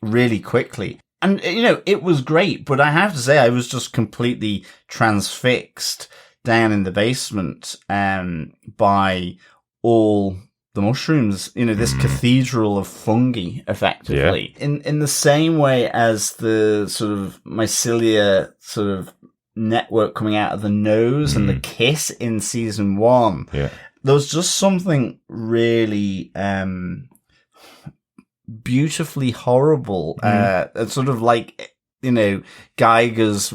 really quickly. And, it was great, but I have to say I was just completely transfixed down in the basement, by all the mushrooms, this cathedral of fungi, effectively. Yeah. In the same way as the sort of mycelia sort of network coming out of the nose and the kiss in season 1. Yeah. There was just something really, beautifully horrible, sort of like, Geiger's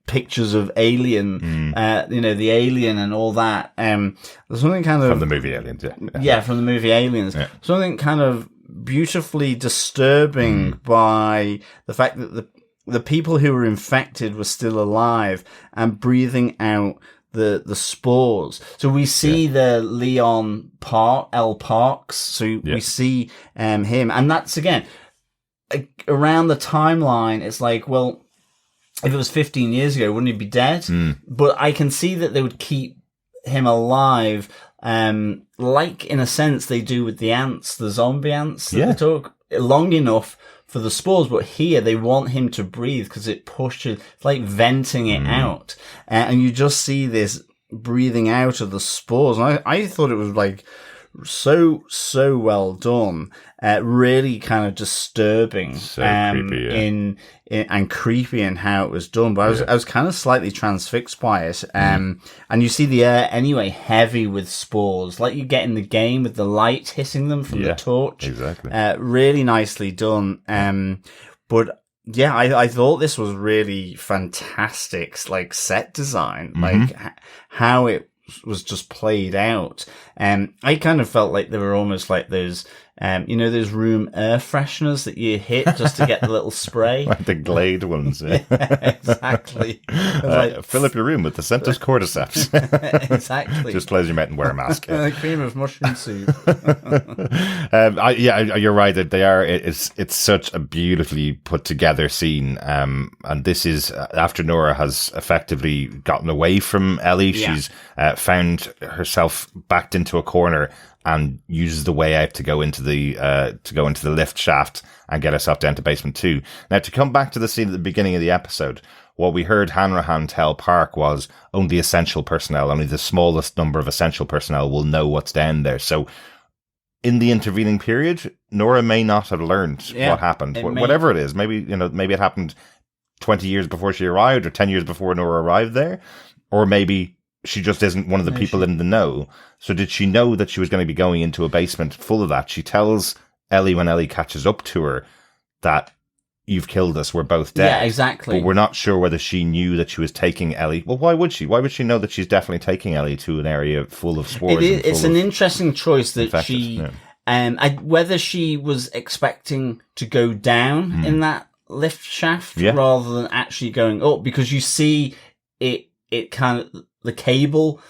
pictures of Alien, the Alien and all that. There's something kind of... From the movie Aliens, from the movie Aliens. Yeah. Something kind of beautifully disturbing by the fact that the people who were infected were still alive and breathing out the spores. So we see the Leon L. Parks. So we see him. And that's, again, around the timeline, it's like, well, if it was 15 years ago, wouldn't he be dead? But I can see that they would keep him alive, like, in a sense, they do with the ants, the zombie ants that they talk, long enough for the spores, but here they want him to breathe because it pushes, it's like venting it out. And you just see this breathing out of the spores. And I thought it was like so well done. Really kind of disturbing. So creepy, and creepy in how it was done. But I was kind of slightly transfixed by it. And you see the air anyway heavy with spores, like you get in the game with the light hitting them from the torch. Exactly. Really nicely done. But yeah, I thought this was really fantastic, like set design, like how it was just played out. I kind of felt like they were almost like those, those room air fresheners that you hit just to get the little spray. Like the Glade ones. Yeah. Exactly. Fill up your room with the Centus cordyceps. Exactly. Just close your mouth and wear a mask. Cream of mushroom soup. You're right. That they are. It's such a beautifully put together scene. And this is after Nora has effectively gotten away from Ellie. Yeah. She's found herself backed into a corner and uses the way out to go into the lift shaft and get herself down to basement 2. Now, to come back to the scene at the beginning of the episode, what we heard Hanrahan tell Park was only essential personnel, only the smallest number of essential personnel will know what's down there. So in the intervening period, Nora may not have learned what happened. Whatever it is, maybe it happened 20 years before she arrived or 10 years before Nora arrived there, or maybe she just isn't one of the people in the know. So did she know that she was going to be going into a basement full of that? She tells Ellie when Ellie catches up to her that you've killed us, we're both dead. Yeah, exactly. But we're not sure whether she knew that she was taking Ellie. Well, why would she? Why would she know that she's definitely taking Ellie to an area full of spores? It's an interesting choice that she... whether she was expecting to go down in that lift shaft rather than actually going up, because you see it kind of... the cable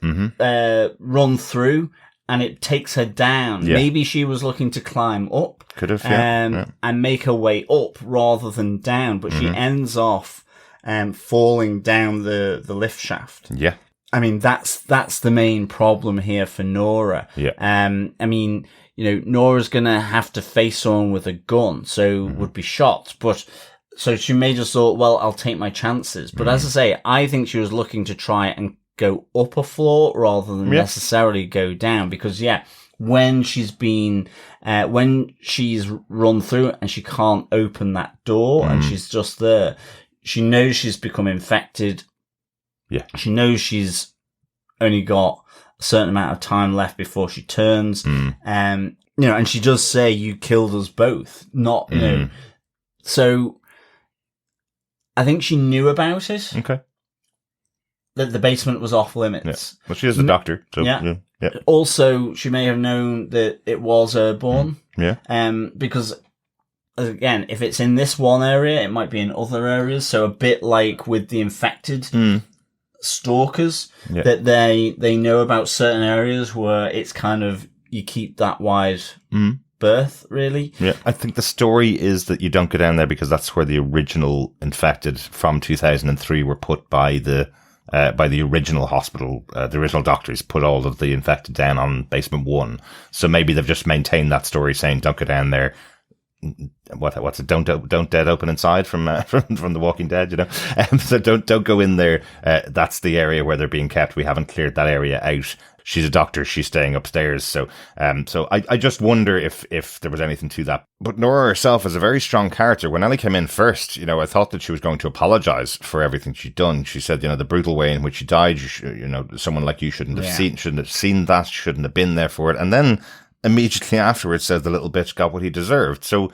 run through and it takes her down. Yeah. Maybe she was looking to climb up. Could have, and make her way up rather than down, but she ends off falling down the lift shaft. Yeah. I mean, that's the main problem here for Nora. Yeah. I mean, Nora's gonna have to face someone with a gun, so would be shot. But so she may just thought, well, I'll take my chances. But as I say, I think she was looking to try and go up a floor rather than necessarily go down. Because when she's run through and she can't open that door and she's just there, she knows she's become infected. Yeah. She knows she's only got a certain amount of time left before she turns. And she does say, you killed us both. Not, So I think she knew about it. Okay. That the basement was off limits. Yeah. Well, she is a doctor. So, yeah. Also, she may have known that it was airborne. Yeah. Because, again, if it's in this one area, it might be in other areas. So a bit like with the infected stalkers, that they know about certain areas where it's kind of, you keep that wide berth, really. Yeah, I think the story is that you don't go down there because that's where the original infected from 2003 were put by the original hospital. The original doctors put all of the infected down on basement 1. So maybe they've just maintained that story saying don't go down there. What's it? Don't dead open inside from The Walking Dead, so don't go in there. That's the area where they're being kept. We haven't cleared that area out. She's a doctor. She's staying upstairs. So I just wonder if there was anything to that. But Nora herself is a very strong character. When Ellie came in first, I thought that she was going to apologize for everything she'd done. She said, the brutal way in which she died, someone like you shouldn't have seen that, shouldn't have been there for it. And then immediately afterwards says the little bitch got what he deserved. So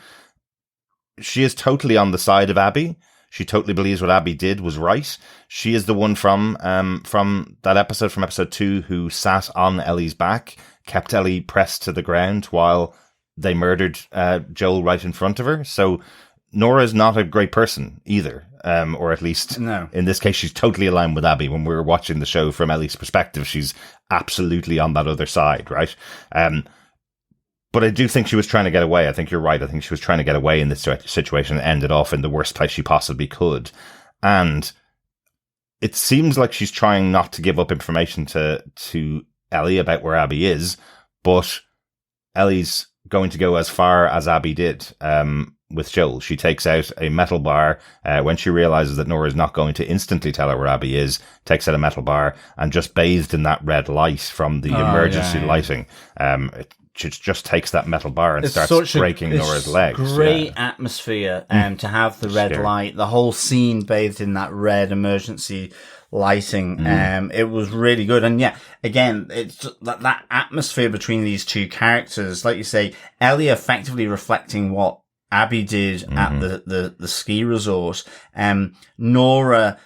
she is totally on the side of Abby. She totally believes what Abby did was right. She is the one from that episode, from episode 2, who sat on Ellie's back, kept Ellie pressed to the ground while they murdered Joel right in front of her. So Nora is not a great person either. Or at least in this case, she's totally aligned with Abby. When we were watching the show from Ellie's perspective, she's absolutely on that other side, right? But I do think she was trying to get away. I think you're right. I think she was trying to get away in this situation and ended off in the worst place she possibly could. And it seems like she's trying not to give up information to Ellie about where Abby is, but Ellie's going to go as far as Abby did with Joel. She takes out a metal bar when she realizes that Nora is not going to instantly tell her where Abby is, takes out a metal bar and just bathed in that red light from the emergency lighting. It just takes that metal bar and starts breaking Nora's legs. Great atmosphere to have the red light, the whole scene bathed in that red emergency lighting. It was really good. And again, it's just that atmosphere between these two characters, like you say, Ellie effectively reflecting what Abby did at the ski resort. Nora,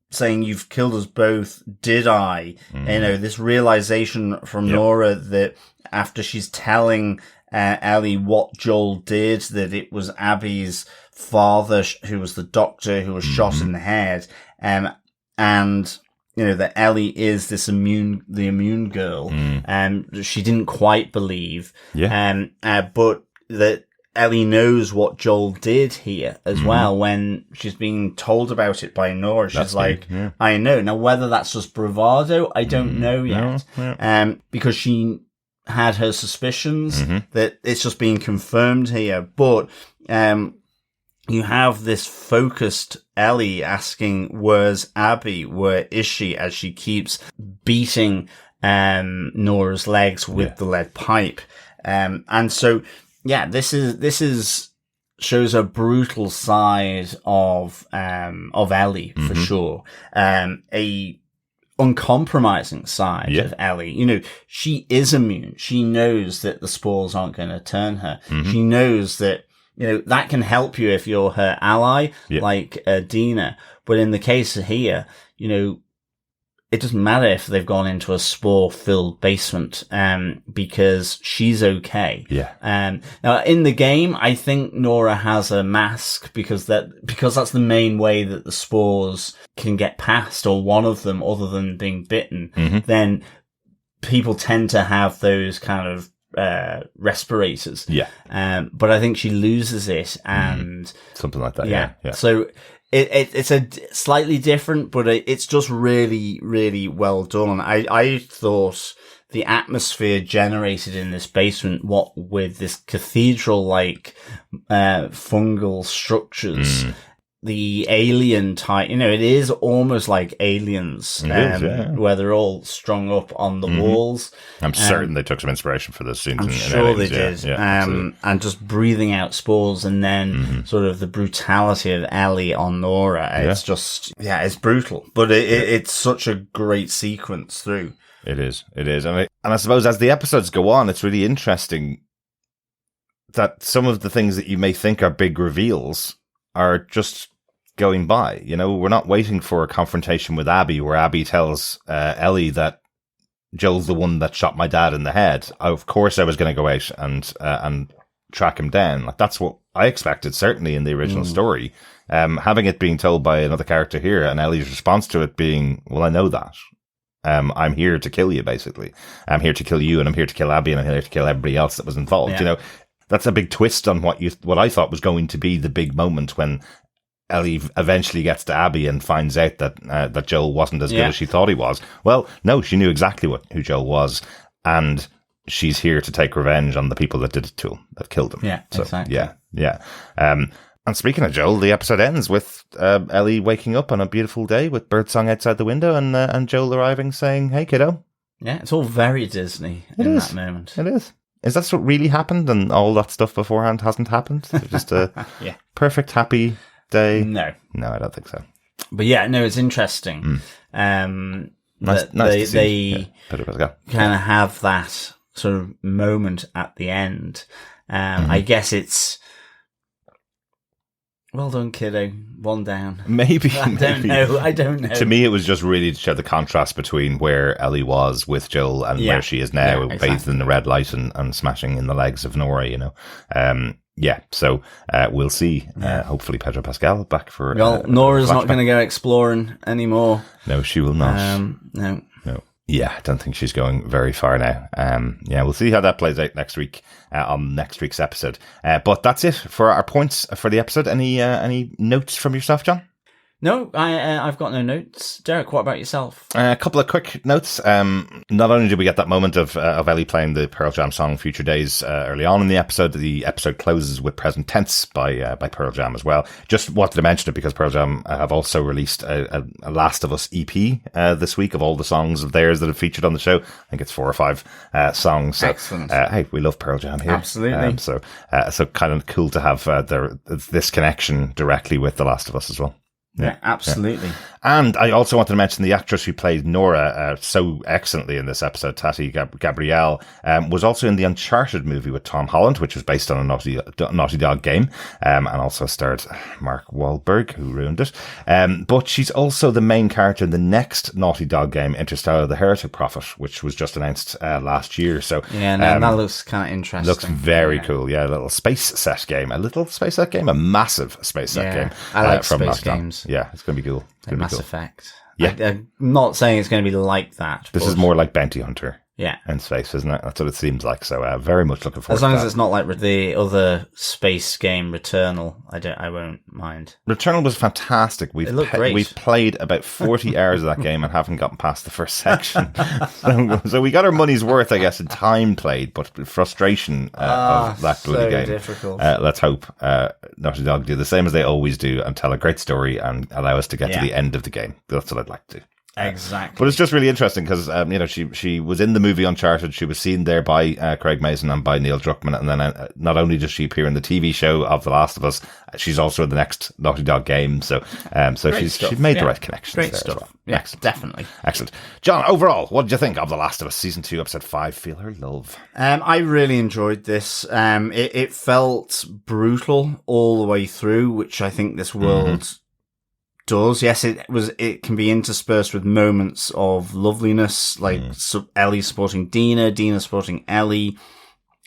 saying you've killed us both, did I? This realization from Nora that after she's telling Ellie what Joel did, that it was Abby's father who was the doctor who was shot in the head, and that Ellie is the immune girl, she didn't quite believe, but that Ellie knows what Joel did here as well. When she's being told about it by Nora, she's I know. Now, whether that's just bravado, I don't know yet. Because she had her suspicions that it's just being confirmed here. But you have this focused Ellie asking, where's Abby? Where is she? As she keeps beating Nora's legs with the lead pipe. And so... this is shows a brutal side of Ellie for sure. A uncompromising side of Ellie. She is immune. She knows that the spores aren't going to turn her. She knows that that can help you if you're her ally, like Dina. But in the case here, it doesn't matter if they've gone into a spore-filled basement, because she's okay. Now in the game, I think Nora has a mask because that's the main way that the spores can get past, or one of them, other than being bitten. Then people tend to have those kind of respirators. But I think she loses it, and something like that. So It's a slightly different, but it's just really, really well done. I thought the atmosphere generated in this basement, what with this cathedral-like fungal structures, the alien type, it is almost like Aliens, where they're all strung up on the walls. I'm certain they took some inspiration for this scene. I'm sure they did. And just breathing out spores, and then sort of the brutality of Ellie on Nora. It's just, it's brutal, but it's such a great sequence through. It is. And I suppose as the episodes go on, it's really interesting that some of the things that you may think are big reveals are just going by. We're not waiting for a confrontation with Abby where Abby tells Ellie that Joel's the one that shot my dad in the head. Of course I was going to go out and track him down. Like, that's what I expected, certainly in the original story. Having it being told by another character here, and Ellie's response to it being, well, I know that. I'm here to kill you, basically. I'm here to kill you, and I'm here to kill Abby, and I'm here to kill everybody else that was involved. That's a big twist on what I thought was going to be the big moment when Ellie eventually gets to Abby and finds out that Joel wasn't as good as she thought he was. Well, no, she knew exactly who Joel was, and she's here to take revenge on the people that did it to him, that killed him. Yeah, so, exactly. Yeah. And speaking of Joel, the episode ends with Ellie waking up on a beautiful day with birdsong outside the window, and Joel arriving saying, "Hey, kiddo." Yeah, it's all very Disney that moment. It is. Is that what really happened, and all that stuff beforehand hasn't happened? Just a perfect, happy day? No, I don't think so. But it's interesting. Nice they kind of have that sort of moment at the end. I guess it's, well done, kiddo. One down. Maybe. I don't know. To me, it was just really to show the contrast between where Ellie was with Joel and where she is now, bathed in the red light and smashing in the legs of Nora, So we'll see. Hopefully Pedro Pascal back for... Well, Nora's not going to go exploring anymore. No, she will not. No. Yeah, I don't think she's going very far now. We'll see how that plays out next week on next week's episode. But that's it for our points for the episode. Any notes from yourself, John? No, I've got no notes. Derek, what about yourself? A couple of quick notes. Not only did we get that moment of Ellie playing the Pearl Jam song Future Days early on in the episode closes with Present Tense by Pearl Jam as well. Just wanted to mention it because Pearl Jam have also released a Last of Us EP this week of all the songs of theirs that have featured on the show. I think it's 4 or 5 songs. So, excellent. Hey, we love Pearl Jam here. Absolutely. So kind of cool to have this connection directly with The Last of Us as well. Yeah, absolutely. And I also wanted to mention the actress who played Nora so excellently in this episode, Tati Gabrielle, was also in the Uncharted movie with Tom Holland, which was based on a Naughty Dog game, and also starred Mark Wahlberg, who ruined it. But she's also the main character in the next Naughty Dog game, Interstellar: The Heretic Prophet, which was just announced last year. So that looks kind of interesting. Looks very cool. Yeah, a little space set game, a massive space set game. I like from space games. Yeah, it's going to be cool. Mass Effect. Yeah. I'm not saying it's going to be like that. This is more like Bounty Hunter. Yeah. In space, isn't it? That's what it seems like. So very much looking forward to that. As long as it's not like the other space game, Returnal, I won't mind. Returnal was fantastic. We've played about 40 hours of that game and haven't gotten past the first section. so we got our money's worth, I guess, in time played, but frustration of that bloody game. Difficult. Let's hope Naughty Dog do the same as they always do and tell a great story and allow us to get to the end of the game. That's what I'd like to do. Exactly. But it's just really interesting because, she was in the movie Uncharted. She was seen there by Craig Mazin and by Neil Druckmann. And then not only does she appear in the TV show of The Last of Us, she's also in the next Naughty Dog game. So she's made the right connections. Great there stuff. As well. Yeah, excellent. Definitely. Excellent. John, overall, what did you think of The Last of Us Season 2, Episode 5, Feel Her Love? I really enjoyed this. It felt brutal all the way through, which I think this world does. Yes, it can be interspersed with moments of loveliness, like Ellie supporting Dina, Dina supporting Ellie.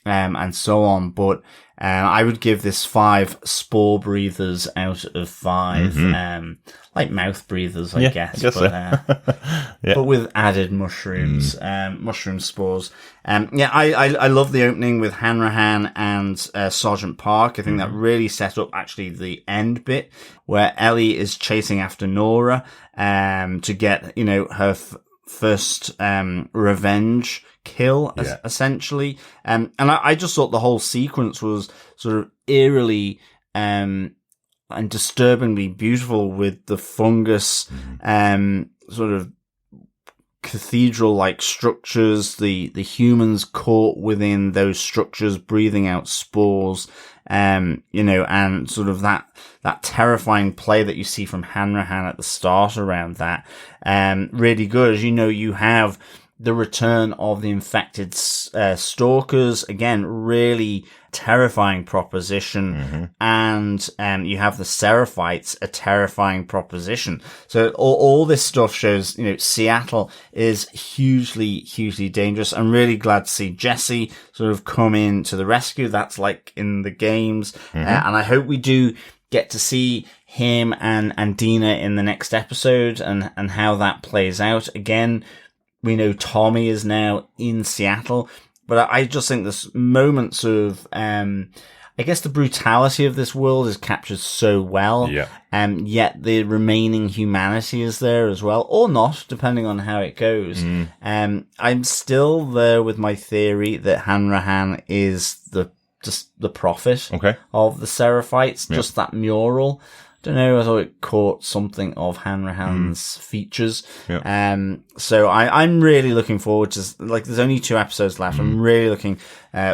and so on. But I would give this 5 spore breathers out of 5. Like mouth breathers, I guess. But, but with added mushrooms, mushroom spores. I love the opening with Hanrahan and Sergeant Park. I think that really set up actually the end bit where Ellie is chasing after Nora to get, her first revenge kill, essentially. And I just thought the whole sequence was sort of eerily and disturbingly beautiful, with the fungus sort of cathedral-like structures, the humans caught within those structures, breathing out spores, and sort of that terrifying play that you see from Hanrahan at the start around that. Really good. As you have the return of the infected stalkers, again, really terrifying proposition, and you have the Seraphites, a terrifying proposition. So all this stuff shows, Seattle is hugely, hugely dangerous. I'm really glad to see Jesse sort of come in to the rescue. That's like in the games, and I hope we do get to see him and Dina in the next episode, and how that plays out. Again, we know Tommy is now in Seattle, but I just think there's moments of, I guess the brutality of this world is captured so well, yet the remaining humanity is there as well, or not, depending on how it goes. I'm still there with my theory that Hanrahan is just the prophet of the Seraphites, just that mural. Don't know, I thought it caught something of Hanrahan's features. So I'm really looking forward to, there's only 2 episodes left. I'm really looking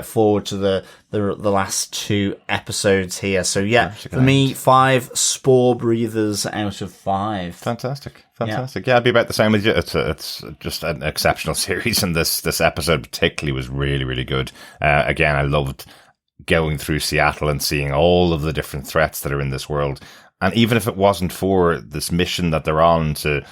forward to the last 2 episodes here. So for me, 5 spore breathers out of 5. Fantastic. Yeah, I'd be about the same with you. It's just an exceptional series, and this episode particularly was really, really good. Again, I loved going through Seattle and seeing all of the different threats that are in this world. And even if it wasn't for this mission that they're on to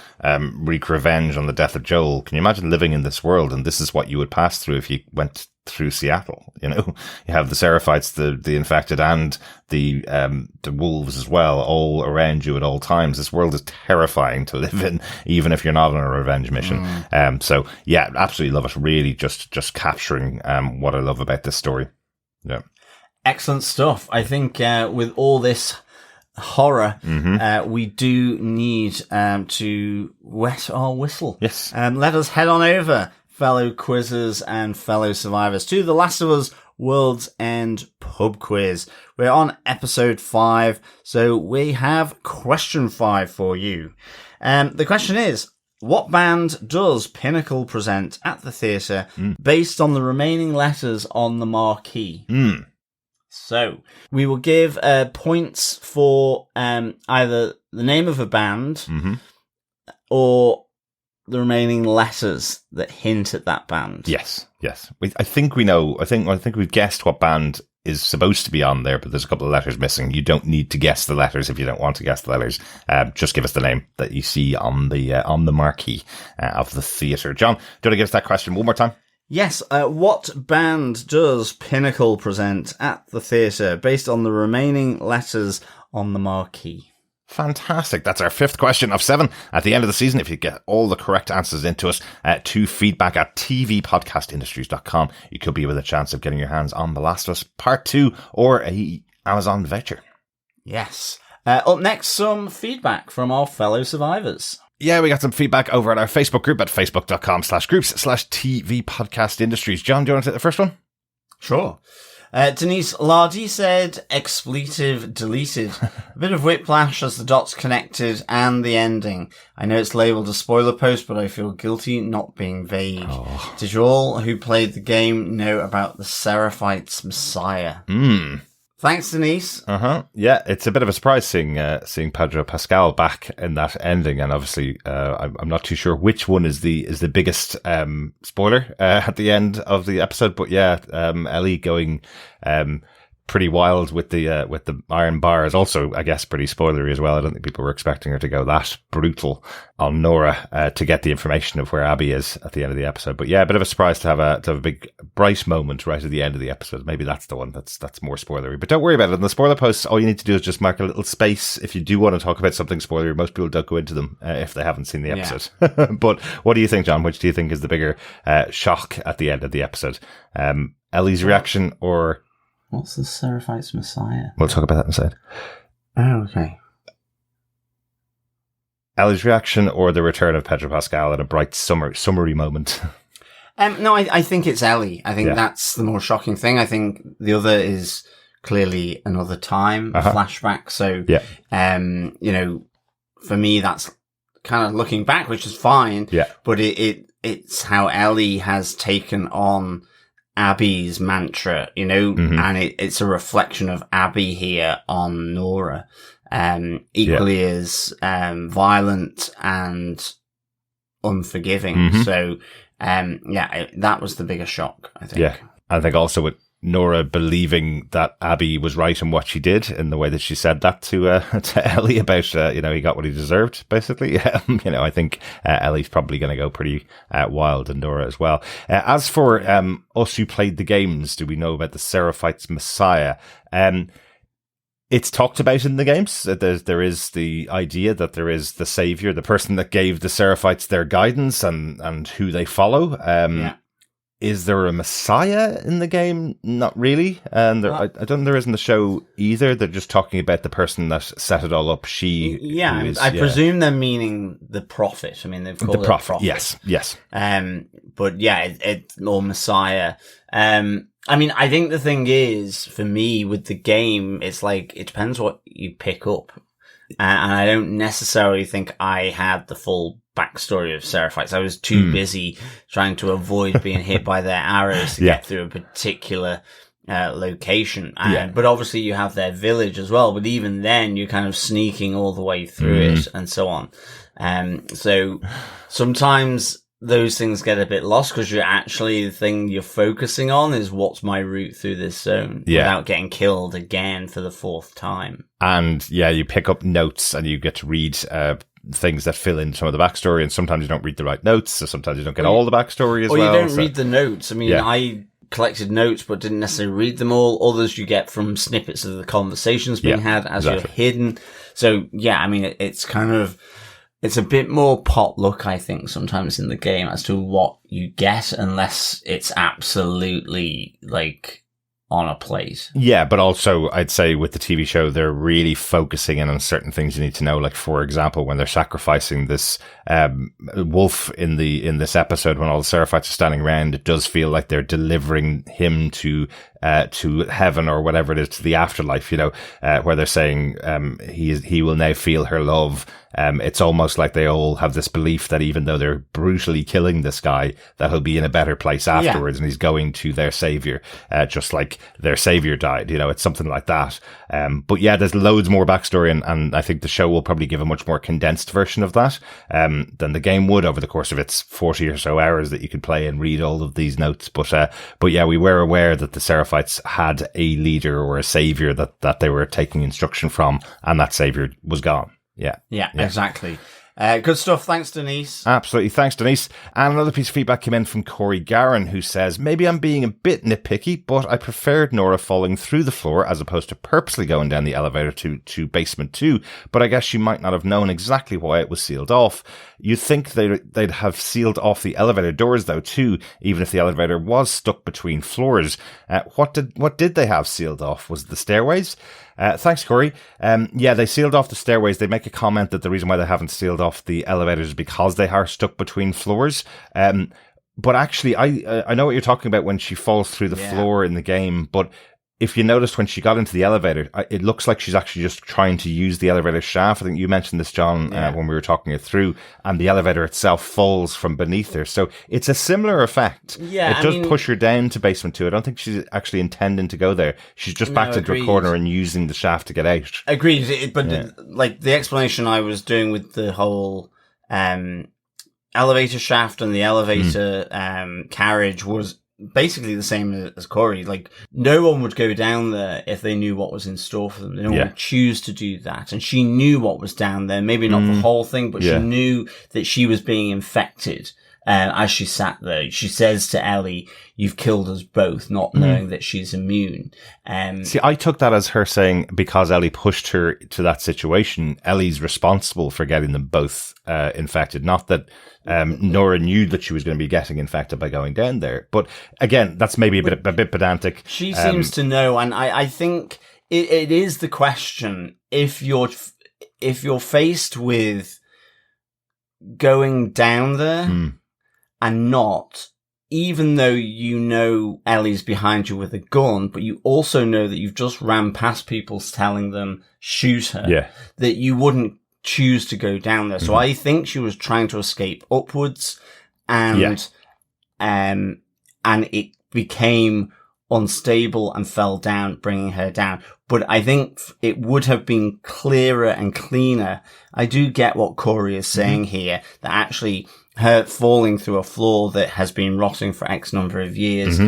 wreak revenge on the death of Joel, can you imagine living in this world? And this is what you would pass through if you went through Seattle. You have the Seraphites, the infected, and the wolves as well, all around you at all times. This world is terrifying to live in, even if you're not on a revenge mission. So yeah, absolutely love it. Really, just capturing what I love about this story. Yeah, excellent stuff. I think with all this horror, we do need to wet our whistle. Yes. Let us head on over, fellow quizzers and fellow survivors, to The Last of Us World's End Pub Quiz. We're on episode 5, so we have question 5 for you. The question is, what band does Pinnacle present at the theatre based on the remaining letters on the marquee? So we will give points for either the name of a band or the remaining letters that hint at that band. Yes. I think we know. I think we've guessed what band is supposed to be on there, but there's a couple of letters missing. You don't need to guess the letters if you don't want to guess the letters. Just give us the name that you see on the marquee of the theatre. John, do you want to give us that question one more time? Yes, what band does Pinnacle present at the theatre based on the remaining letters on the marquee? Fantastic. That's our 5th question of 7 at the end of the season. If you get all the correct answers into us, to feedback at tvpodcastindustries.com, you could be with a chance of getting your hands on The Last of Us Part 2 or a Amazon voucher. Yes. Up next, some feedback from our fellow survivors. Yeah, we got some feedback over at our Facebook group at facebook.com/groups/tvpodcastindustries. John, do you want to take the first one? Sure. Denise Lardy said, expletive deleted. A bit of whiplash as the dots connected and the ending. I know it's labelled a spoiler post, but I feel guilty not being vague. Did you all who played the game know about the Seraphites Messiah? Thanks, Denise. Yeah, it's a bit of a surprise seeing Pedro Pascal back in that ending, and obviously, I'm not too sure which one is the biggest spoiler at the end of the episode. But yeah, Ellie going pretty wild with the iron bars. Also, I guess, pretty spoilery as well. I don't think people were expecting her to go that brutal on Nora to get the information of where Abby is at the end of the episode. But yeah, a bit of a surprise to have a big bright moment right at the end of the episode. Maybe that's the one that's more spoilery. But don't worry about it. In the spoiler posts, all you need to do is just mark a little space if you do want to talk about something spoilery. Most people don't go into them if they haven't seen the episode. Yeah. But what do you think, John? Which do you think is the bigger shock at the end of the episode? Ellie's reaction or... What's the Seraphites Messiah? We'll talk about that in a second. Oh, okay. Ellie's reaction or the return of Pedro Pascal at a bright summery moment? No, I think it's Ellie. I think that's the more shocking thing. I think the other is clearly another time, a flashback. So, you know, for me, that's kind of looking back, which is fine. Yeah. But it's how Ellie has taken on Abby's mantra, you know, and it's a reflection of Abby here on Nora, equally as violent and unforgiving. So, that was the bigger shock, I think. Yeah, I think also with Nora believing that Abby was right in what she did in the way that she said that to Ellie about, he got what he deserved, basically. I think Ellie's probably going to go pretty wild, and Nora as well. As for us who played the games, do we know about the Seraphites Messiah? It's talked about in the games. There is the idea that there is the savior, the person that gave the Seraphites their guidance and who they follow. Is there a Messiah in the game? Not really. And I don't think there is in the show either. They're just talking about the person that set it all up. I presume they're meaning the prophet. I mean, they've called it prophet. Yes. But yeah, it's more Messiah. I mean, I think the thing is, for me, with the game, it's like, it depends what you pick up. And I don't necessarily think I had the full backstory of Seraphites. I was too busy trying to avoid being hit by their arrows to get through a particular location. But obviously you have their village as well. But even then, you're kind of sneaking all the way through it and so on. So sometimes those things get a bit lost because the thing you're focusing on is what's my route through this zone without getting killed again for the fourth time. And you pick up notes and you get to read things that fill in some of the backstory, and sometimes you don't read the right notes, so sometimes you don't get all the backstory as well. Or you don't read the notes. I mean, I collected notes but didn't necessarily read them all. Others you get from snippets of the conversations being had as you're hidden. So, I mean, it's kind of... It's a bit more potluck, I think, sometimes in the game as to what you get, unless it's absolutely, on a plate. Yeah, but also, I'd say with the TV show, they're really focusing in on certain things you need to know. Like, for example, when they're sacrificing this wolf in this episode, when all the Seraphites are standing around, it does feel like they're delivering him to heaven or whatever it is, to the afterlife, where they're saying he will now feel her love. It's almost like they all have this belief that even though they're brutally killing this guy, that he'll be in a better place afterwards, and he's going to their savior, just like their savior died. It's something like that. But there's loads more backstory, and I think the show will probably give a much more condensed version of that than the game would over the course of its 40 or so hours that you could play and read all of these notes. But we were aware that the Seraphites had a leader or a savior that they were taking instruction from, and that savior was gone. Yeah, exactly. Good stuff. Thanks, Denise. Absolutely. Thanks, Denise. And another piece of feedback came in from Corey Garron, who says, maybe I'm being a bit nitpicky, but I preferred Nora falling through the floor as opposed to purposely going down the elevator to basement 2. But I guess she might not have known exactly why it was sealed off. You'd think they'd have sealed off the elevator doors, though, too, even if the elevator was stuck between floors. What did they have sealed off? Was it the stairways? Thanks, Corey. They sealed off the stairways. They make a comment that the reason why they haven't sealed off the elevators is because they are stuck between floors. But actually, I know what you're talking about when she falls through the floor in the game, but if you noticed when she got into the elevator, it looks like she's actually just trying to use the elevator shaft. I think you mentioned this, John, when we were talking it through, and the elevator itself falls from beneath her. So it's a similar effect. Yeah, it does push her down to basement 2. I don't think she's actually intending to go there. She's just backed into a corner and using the shaft to get out. Agreed. But the explanation I was doing with the whole elevator shaft and the elevator carriage was basically the same as Corey. Like, no one would go down there if they knew what was in store for them. No one would choose to do that. And she knew what was down there. Maybe not the whole thing, but she knew that she was being infected. As she sat there, she says to Ellie, "You've killed us both," not knowing that she's immune. See, I took that as her saying, because Ellie pushed her to that situation, Ellie's responsible for getting them both infected. Not that Nora knew that she was going to be getting infected by going down there. But again, that's maybe a bit pedantic. She seems to know, and I think it is the question: if you're faced with going down there. And not, even though you know Ellie's behind you with a gun, but you also know that you've just ran past people telling them, shoot her, that you wouldn't choose to go down there. So I think she was trying to escape upwards, and it became unstable and fell down, bringing her down. But I think it would have been clearer and cleaner. I do get what Corey is saying here, that actually her falling through a floor that has been rotting for X number of years,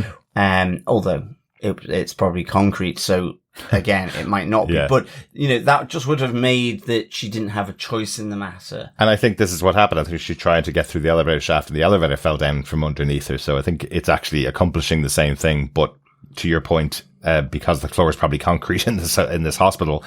although it's probably concrete, so again, it might not be. But, that just would have made that she didn't have a choice in the matter. And I think this is what happened. I think she tried to get through the elevator shaft and the elevator fell down from underneath her. So I think it's actually accomplishing the same thing. But to your point, because the floor is probably concrete in this hospital,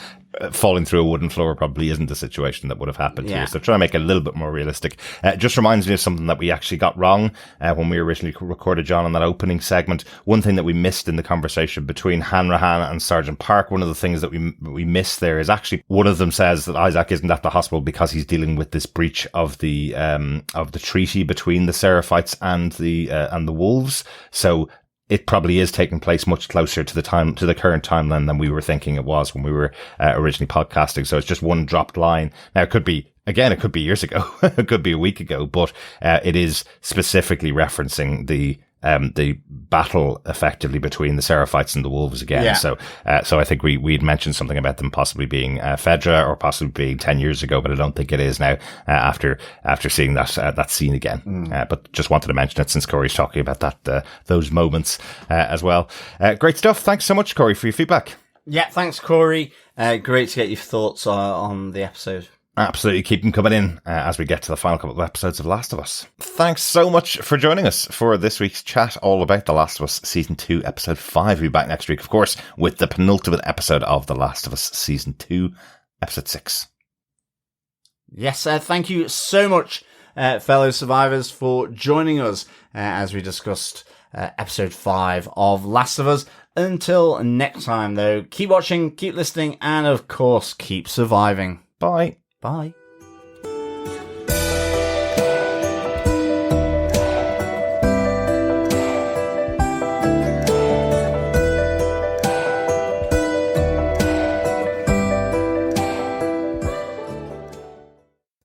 falling through a wooden floor probably isn't the situation that would have happened here. So trying to make it a little bit more realistic. Just reminds me of something that we actually got wrong when we originally recorded John on that opening segment. One thing that we missed in the conversation between Hanrahan and Sergeant Park, one of the things that we missed there is actually one of them says that Isaac isn't at the hospital because he's dealing with this breach of the treaty between the Seraphites and the wolves. So it probably is taking place much closer to the current timeline than we were thinking it was when we were originally podcasting. So it's just one dropped line. Now it could be years ago, it could be a week ago, but it is specifically referencing the battle effectively between the Seraphites and the wolves again. So I think we'd mentioned something about them possibly being Fedra or possibly being 10 years ago, but I don't think it is now after seeing that scene again. But just wanted to mention it since Corey's talking about those moments as well. Great stuff. Thanks so much, Corey, for your feedback. Yeah, thanks, Corey. Great to get your thoughts on the episode. Absolutely. Keep them coming in as we get to the final couple of episodes of Last of Us. Thanks so much for joining us for this week's chat all about The Last of Us Season 2, Episode 5. We'll be back next week, of course, with the penultimate episode of The Last of Us Season 2, Episode 6. Yes, thank you so much, fellow survivors, for joining us as we discussed Episode 5 of Last of Us. Until next time, though, keep watching, keep listening, and of course, keep surviving. Bye. Bye.